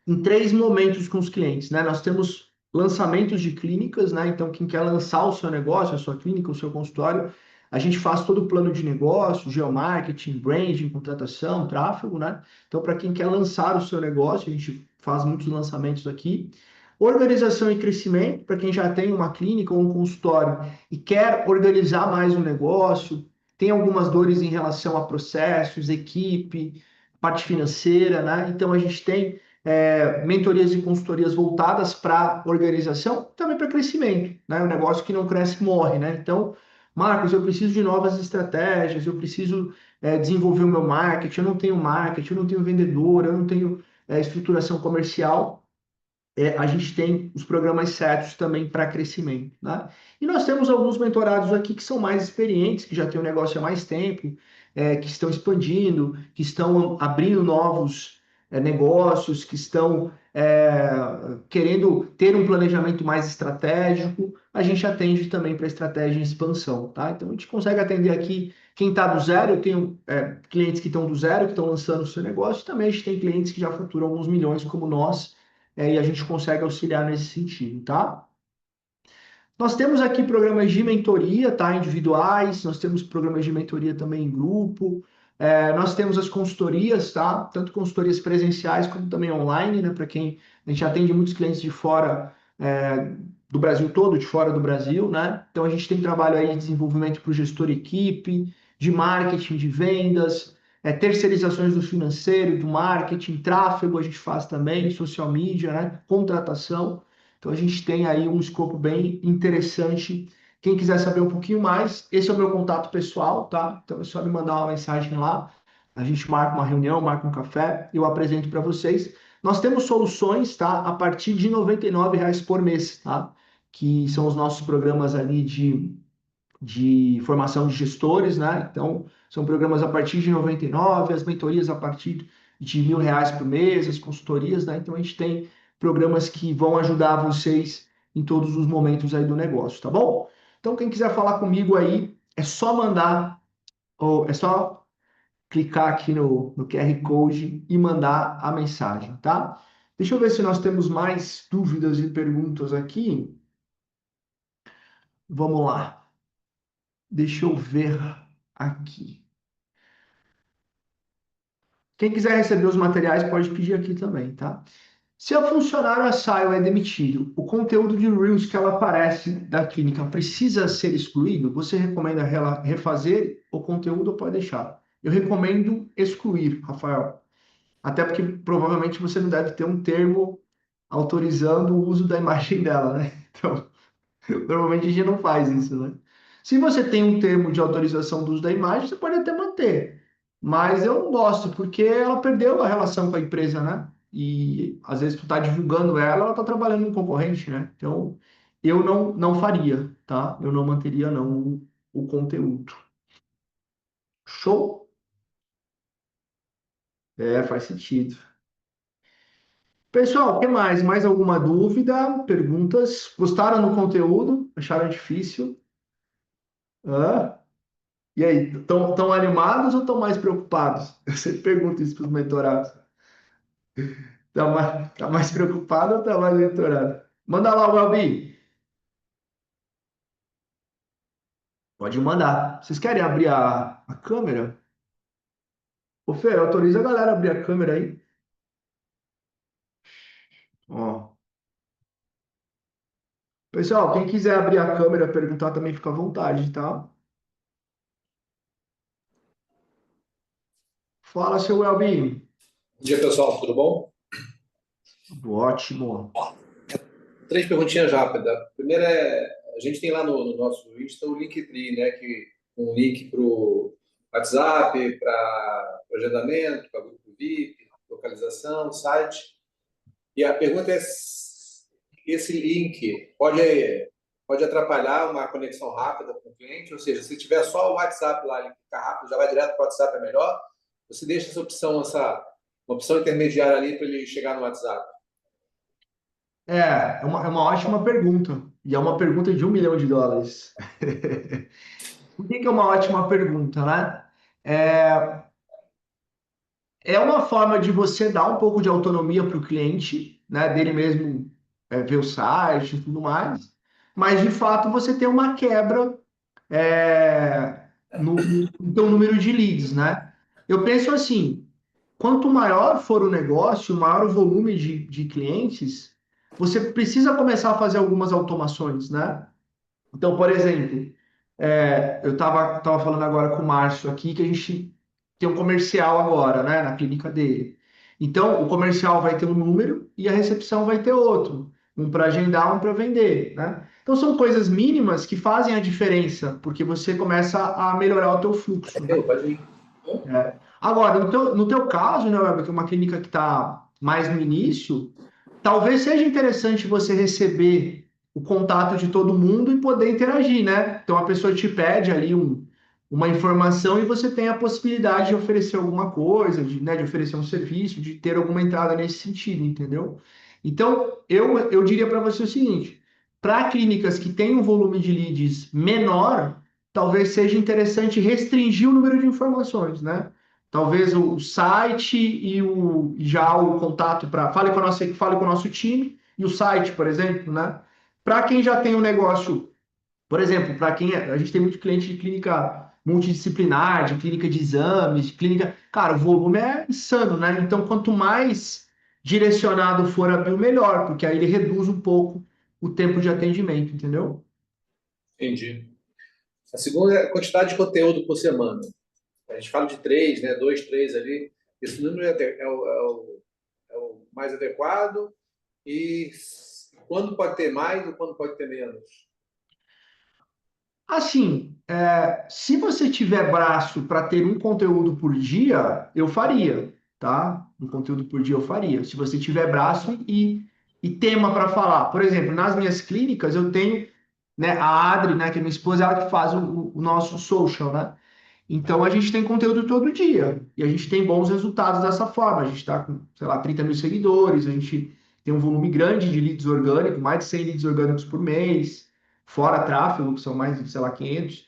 em 3 momentos com os clientes, né? Nós temos lançamentos de clínicas, né? Então, quem quer lançar o seu negócio, a sua clínica, o seu consultório, a gente faz todo o plano de negócio, geomarketing, branding, contratação, tráfego, né? Então, para quem quer lançar o seu negócio, a gente faz muitos lançamentos aqui. Organização e crescimento, para quem já tem uma clínica ou um consultório e quer organizar mais o negócio, tem algumas dores em relação a processos, equipe, parte financeira, né? Então, a gente tem mentorias e consultorias voltadas para organização, também para crescimento, né? O negócio que não cresce morre, né? Então, Marcos, eu preciso de novas estratégias, eu preciso desenvolver o meu marketing, eu não tenho marketing, eu não tenho vendedor, eu não tenho estruturação comercial. A gente tem os programas certos também para crescimento, né? E nós temos alguns mentorados aqui que são mais experientes, que já têm o negócio há mais tempo, que estão expandindo, que estão abrindo novos negócios, que estão querendo ter um planejamento mais estratégico, a gente atende também para estratégia e expansão, tá? Então a gente consegue atender aqui quem está do zero, eu tenho clientes que estão do zero, que estão lançando o seu negócio, e também a gente tem clientes que já faturam alguns milhões como nós, e a gente consegue auxiliar nesse sentido, tá? Nós temos aqui programas de mentoria, tá? Individuais, nós temos programas de mentoria também em grupo, nós temos as consultorias, tá? Tanto consultorias presenciais como também online, né? Para quem a gente atende muitos clientes de fora do Brasil todo, de fora do Brasil, né? Então a gente tem trabalho aí de desenvolvimento para o gestor equipe, de marketing, de vendas, terceirizações do financeiro, do marketing, tráfego a gente faz também, social media, né? Contratação. Então a gente tem aí um escopo bem interessante. Quem quiser saber um pouquinho mais, esse é o meu contato pessoal, tá? Então é só me mandar uma mensagem lá. A gente marca uma reunião, marca um café, eu apresento para vocês. Nós temos soluções, tá? A partir de R$ 99 por mês, tá? Que são os nossos programas ali de formação de gestores, né? Então, são programas a partir de 99, as mentorias a partir de R$ 1.000 por mês, as consultorias, né? Então, a gente tem programas que vão ajudar vocês em todos os momentos aí do negócio, tá bom? Então, quem quiser falar comigo aí, é só mandar, ou é só clicar aqui no QR Code e mandar a mensagem, tá? Deixa eu ver se nós temos mais dúvidas e perguntas aqui. Vamos lá. Deixa eu ver aqui. Quem quiser receber os materiais pode pedir aqui também, tá? Se a funcionária sai ou é demitido, o conteúdo de Reels que ela aparece da clínica precisa ser excluído? Você recomenda refazer o conteúdo ou pode deixar? Eu recomendo excluir, Rafael. Até porque provavelmente você não deve ter um termo autorizando o uso da imagem dela, né? Então, normalmente a gente não faz isso, né? Se você tem um termo de autorização do uso da imagem, você pode até manter. Mas eu não gosto, porque ela perdeu a relação com a empresa, né? E às vezes tu tá divulgando ela, ela tá trabalhando com concorrente, né? Então, eu não faria, tá? Eu não manteria não o conteúdo. Show? Faz sentido. Pessoal, o que mais? Mais alguma dúvida? Perguntas? Gostaram do conteúdo? Acharam difícil? Hã? E aí, estão animados ou estão mais preocupados? Eu sempre pergunto isso para os mentorados. Tá mais preocupado ou tá mais mentorado? Manda lá, Welby. Pode mandar. Vocês querem abrir a câmera? Ô, Fer, autoriza a galera a abrir a câmera aí. Ó. Pessoal, quem quiser abrir a câmera, perguntar também fica à vontade, tá? Fala, seu Welby. Bom dia, pessoal, tudo bom? Ótimo. Três perguntinhas rápidas. A primeira a gente tem lá no nosso Insta o Linktree, né, um link para o WhatsApp, para agendamento, para grupo VIP, localização, site. E a pergunta é se esse link pode atrapalhar uma conexão rápida com o cliente, ou seja, se tiver só o WhatsApp lá, ele fica rápido, já vai direto para o WhatsApp, é melhor? Você deixa uma opção intermediária ali para ele chegar no WhatsApp? É uma ótima pergunta. E é uma pergunta de US$ 1 milhão. Por que que é uma ótima pergunta, né? É, é uma forma de você dar um pouco de autonomia para o cliente, né? Dele mesmo ver o site e tudo mais. Mas, de fato, você tem uma quebra no teu número de leads, né? Eu penso assim, quanto maior for o negócio, maior o volume de clientes, você precisa começar a fazer algumas automações, né? Então, por exemplo, eu tava falando agora com o Márcio aqui que a gente tem um comercial agora, né, na clínica dele. Então, o comercial vai ter um número e a recepção vai ter outro. Um para agendar, um para vender, né? Então, são coisas mínimas que fazem a diferença, porque você começa a melhorar o teu fluxo, né? Pode ir. Agora, no teu caso, né, Weber, que é uma clínica que está mais no início, talvez seja interessante você receber o contato de todo mundo e poder interagir, né? Então a pessoa te pede ali uma informação e você tem a possibilidade de oferecer alguma coisa, né, de oferecer um serviço, de ter alguma entrada nesse sentido, entendeu? Então, eu diria para você o seguinte: para clínicas que têm um volume de leads menor, talvez seja interessante restringir o número de informações, né? Talvez o site já o contato para fale com o nosso time e o site, por exemplo, né? Para quem já tem um negócio, por exemplo, para quem a gente tem muito cliente de clínica multidisciplinar, de clínica de exames, de clínica, cara, o volume é insano, né? Então, quanto mais direcionado for a bio, melhor, porque aí ele reduz um pouco o tempo de atendimento, entendeu? Entendi. A segunda é a quantidade de conteúdo por semana. A gente fala de três, né? Dois, três ali. Esse número é o mais adequado e quando pode ter mais ou quando pode ter menos? Assim, se você tiver braço para ter um conteúdo por dia, eu faria, tá? Um conteúdo por dia eu faria. Se você tiver braço e tema para falar. Por exemplo, nas minhas clínicas eu tenho, né, a Adri, né, que é minha esposa, ela que faz o nosso social, né? Então a gente tem conteúdo todo dia e a gente tem bons resultados dessa forma. A gente está com, sei lá, 30 mil seguidores, a gente tem um volume grande de leads orgânicos, mais de 100 leads orgânicos por mês, fora tráfego, que são mais de, sei lá, 500.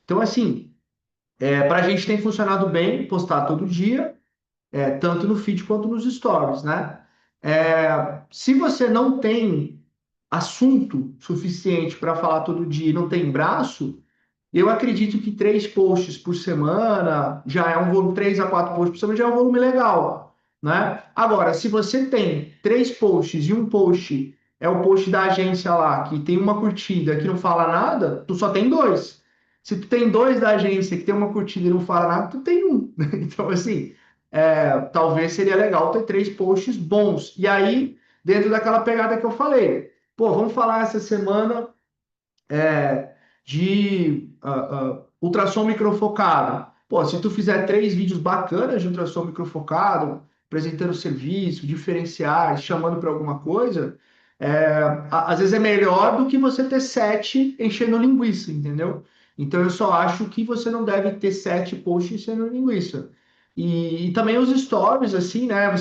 Então, assim, para a gente tem funcionado bem postar todo dia, tanto no feed quanto nos stories, né? Se você não tem assunto suficiente para falar todo dia e não tem braço, eu acredito que 3 posts por semana já é um volume, 3 a 4 posts por semana já é um volume legal, né? Agora, se você tem 3 posts e um post é o post da agência lá, que tem uma curtida que não fala nada, tu só tem dois. Se tu tem dois da agência que tem uma curtida e não fala nada, tu tem um. Então, assim, talvez seria legal ter 3 posts bons. E aí, dentro daquela pegada que eu falei, pô, vamos falar essa semana de ultrassom microfocado. Pô, se tu fizer 3 vídeos bacanas de ultrassom microfocado, apresentando o serviço, diferenciais, chamando para alguma coisa, às vezes é melhor do que você ter 7 enchendo linguiça, entendeu? Então eu só acho que você não deve ter 7 posts enchendo linguiça. E também os stories, assim, né?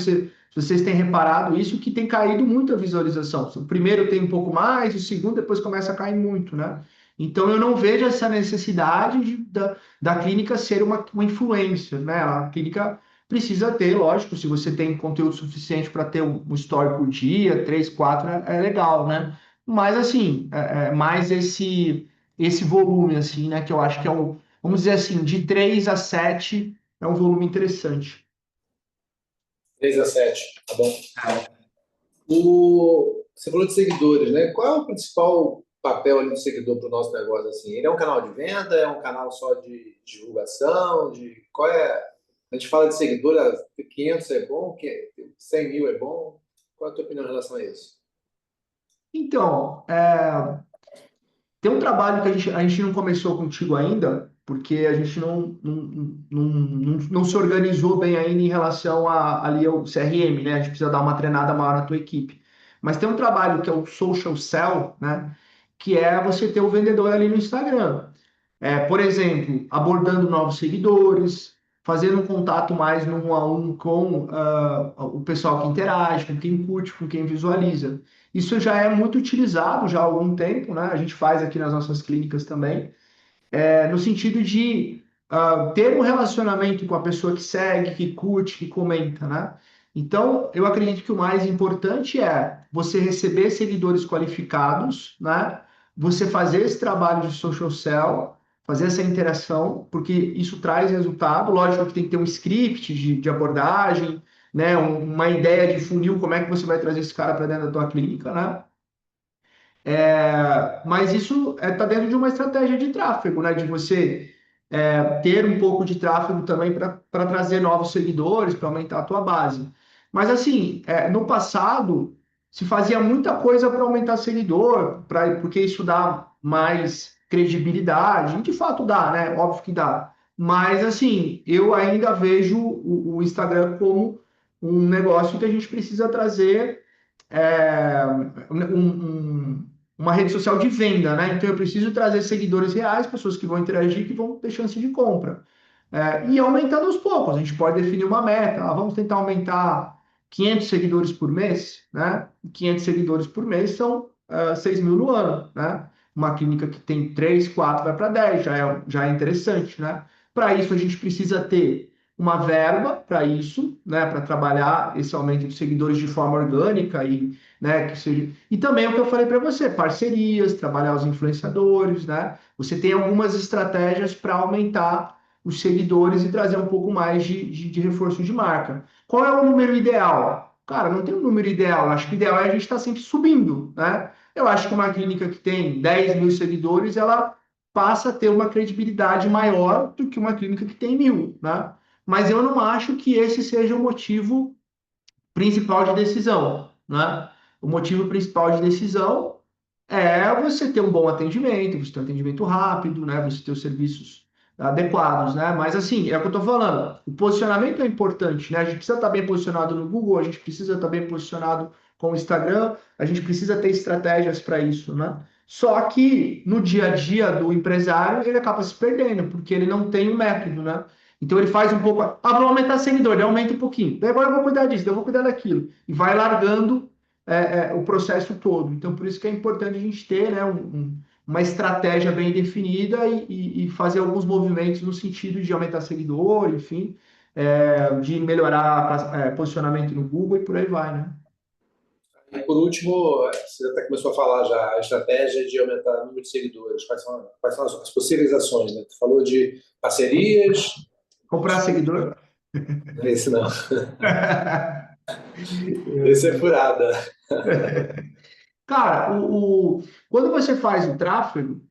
Vocês têm reparado isso, que tem caído muito a visualização. O primeiro tem um pouco mais, o segundo depois começa a cair muito, né? Então, eu não vejo essa necessidade da clínica ser uma influencer, né? A clínica precisa ter, lógico, se você tem conteúdo suficiente para ter um story por dia, 3, 4, é legal, né? Mas, assim, mais esse volume, assim, né? Que eu acho que vamos dizer assim, de 3 a 7 é um volume interessante. 3 a 7, tá bom. É. Você falou de seguidores, né? Qual é o principal papel ali do seguidor para o nosso negócio? Assim? Ele é um canal de venda? É um canal só de divulgação? Qual é? A gente fala de seguidor, 500 é bom, 100 mil é bom. Qual é a tua opinião em relação a isso? Então, tem um trabalho que a gente não começou contigo ainda, porque a gente não se organizou bem ainda em relação ali ao CRM, né? A gente precisa dar uma treinada maior na tua equipe. Mas tem um trabalho que é o Social Sell, né? Que é você ter o vendedor ali no Instagram. Por exemplo, abordando novos seguidores, fazendo um contato mais no 1 a 1 com o pessoal que interage, com quem curte, com quem visualiza. Isso já é muito utilizado já há algum tempo, né? A gente faz aqui nas nossas clínicas também, no sentido de ter um relacionamento com a pessoa que segue, que curte, que comenta, né? Então, eu acredito que o mais importante é você receber seguidores qualificados, né? Você fazer esse trabalho de social sell, fazer essa interação, porque isso traz resultado. Lógico que tem que ter um script de abordagem, né? Uma ideia de funil, como é que você vai trazer esse cara para dentro da tua clínica, né? Mas isso está dentro de uma estratégia de tráfego, né? De você ter um pouco de tráfego também para trazer novos seguidores, para aumentar a tua base. Mas assim, no passado se fazia muita coisa para aumentar seguidor, porque isso dá mais credibilidade, e de fato dá, né? Óbvio que dá. Mas assim, eu ainda vejo o Instagram como um negócio que a gente precisa trazer um uma rede social de venda, né? Então eu preciso trazer seguidores reais, pessoas que vão interagir, que vão ter chance de compra. E aumentando aos poucos, a gente pode definir uma meta. Vamos tentar aumentar 500 seguidores por mês, né? 500 seguidores por mês são 6 mil no ano, né? Uma clínica que tem 3, 4 vai para 10, já é interessante, né? Para isso, a gente precisa ter uma verba para isso, né? Para trabalhar esse aumento de seguidores de forma orgânica e, né, que seja. E também o que eu falei para você, parcerias, trabalhar os influenciadores, né? Você tem algumas estratégias para aumentar os seguidores e trazer um pouco mais de reforço de marca. Qual é o número ideal? Cara, não tem um número ideal. Eu acho que o ideal é a gente estar sempre subindo, né? Eu acho que uma clínica que tem 10 mil seguidores, ela passa a ter uma credibilidade maior do que uma clínica que tem 1.000, né? Mas eu não acho que esse seja o motivo principal de decisão, né? O motivo principal de decisão é você ter um bom atendimento, você ter um atendimento rápido, né? Você ter os serviços adequados, né? Mas assim, é o que eu estou falando. O posicionamento é importante, né? A gente precisa estar bem posicionado no Google, a gente precisa estar bem posicionado com o Instagram, a gente precisa ter estratégias para isso, né? Só que no dia a dia do empresário, ele acaba se perdendo, porque ele não tem um método, né? Então ele faz um pouco, vou aumentar seguidor, ele aumenta um pouquinho. Daí agora eu vou cuidar disso, daí eu vou cuidar daquilo. E vai largando o processo todo. Então, por isso que é importante a gente ter, né, uma estratégia bem definida e fazer alguns movimentos no sentido de aumentar seguidor, enfim, de melhorar posicionamento no Google e por aí vai, né? E por último, você até começou a falar já, a estratégia de aumentar o número de seguidores. Quais são as possíveis ações, né? Tu falou de parcerias. Comprar seguidor. Esse não. Esse é furada. Cara, quando você faz o tráfego,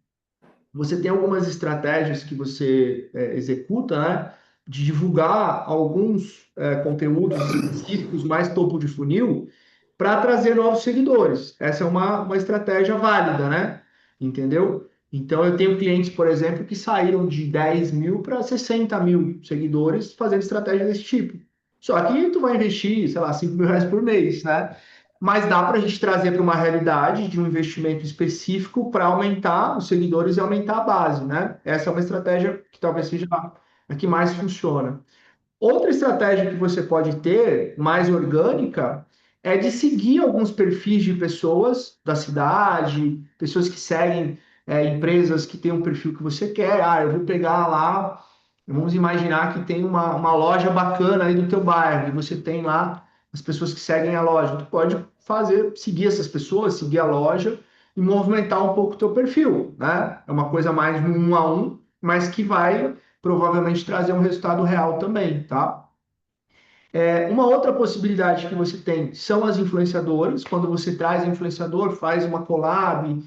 você tem algumas estratégias que você executa, né? De divulgar alguns conteúdos específicos, mais topo de funil, para trazer novos seguidores. Essa é uma estratégia válida, né? Entendeu? Então, eu tenho clientes, por exemplo, que saíram de 10 mil para 60 mil seguidores fazendo estratégia desse tipo. Só que tu vai investir, sei lá, 5 mil reais por mês, né? Mas dá para a gente trazer para uma realidade de um investimento específico para aumentar os seguidores e aumentar a base, né? Essa é uma estratégia que talvez seja a que mais funciona. Outra estratégia que você pode ter, mais orgânica, é de seguir alguns perfis de pessoas da cidade, pessoas que seguem empresas que têm um perfil que você quer. Eu vou pegar lá, vamos imaginar que tem uma loja bacana aí do teu bairro, e você tem lá as pessoas que seguem a loja. Tu pode seguir essas pessoas, seguir a loja e movimentar um pouco o teu perfil, né? É uma coisa mais no 1 a 1, mas que vai provavelmente trazer um resultado real também, tá? Uma outra possibilidade que você tem são as influenciadoras. Quando você traz influenciador, faz uma collab,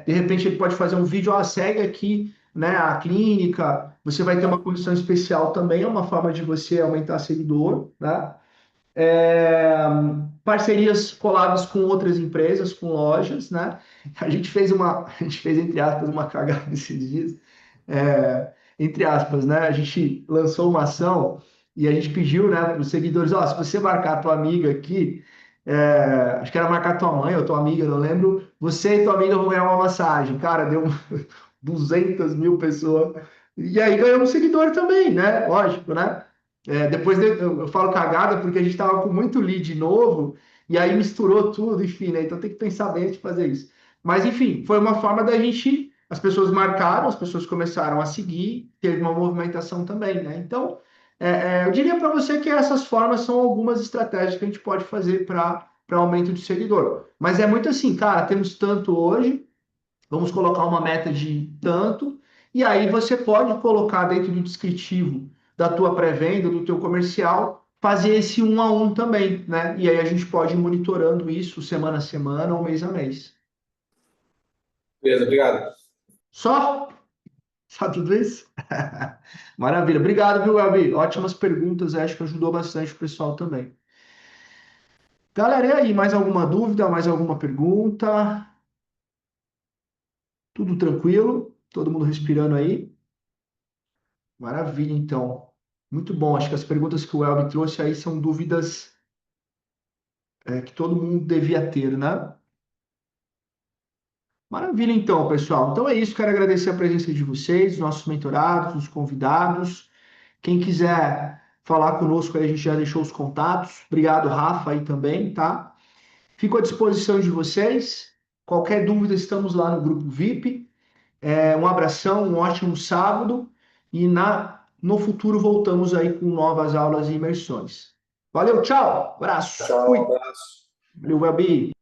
de repente ele pode fazer um vídeo, segue aqui, né, a clínica, você vai ter uma condição especial também, é uma forma de você aumentar seguidor, né? É, parcerias coladas com outras empresas, com lojas, né? A gente fez entre aspas uma cagada esses dias, entre aspas, né? A gente lançou uma ação e a gente pediu, né, para os seguidores, se você marcar a tua amiga aqui, acho que era marcar tua mãe ou tua amiga, não lembro, você e tua amiga vão ganhar uma massagem. Cara, deu 200 mil pessoas. E aí ganhamos seguidor também, né? Lógico, né? Eu falo cagada porque a gente estava com muito lead novo e aí misturou tudo, enfim, né? Então tem que pensar bem antes de fazer isso. Mas enfim, foi uma forma da gente. As pessoas marcaram, as pessoas começaram a seguir, teve uma movimentação também, né? Então, eu diria para você que essas formas são algumas estratégias que a gente pode fazer para aumento de seguidor. Mas é muito assim, cara, temos tanto hoje, vamos colocar uma meta de tanto, e aí você pode colocar dentro do descritivo da tua pré-venda, do teu comercial, fazer esse 1 a 1 também, né? E aí a gente pode ir monitorando isso semana a semana ou mês a mês. Beleza, obrigado. Só? Só tudo isso? Maravilha. Obrigado, viu, Gabi? Ótimas perguntas, acho que ajudou bastante o pessoal também. Galera, e aí, mais alguma dúvida, mais alguma pergunta? Tudo tranquilo? Todo mundo respirando aí? Maravilha, então. Muito bom. Acho que as perguntas que o Elber trouxe aí são dúvidas que todo mundo devia ter, né? Maravilha, então, pessoal. Então é isso. Quero agradecer a presença de vocês, nossos mentorados, os convidados. Quem quiser falar conosco, aí a gente já deixou os contatos. Obrigado, Rafa, aí também, tá? Fico à disposição de vocês. Qualquer dúvida, estamos lá no grupo VIP. Um abração, um ótimo sábado e no futuro voltamos aí com novas aulas e imersões. Valeu, tchau, abraço, Tchau, fui. abraço. Valeu, Welby.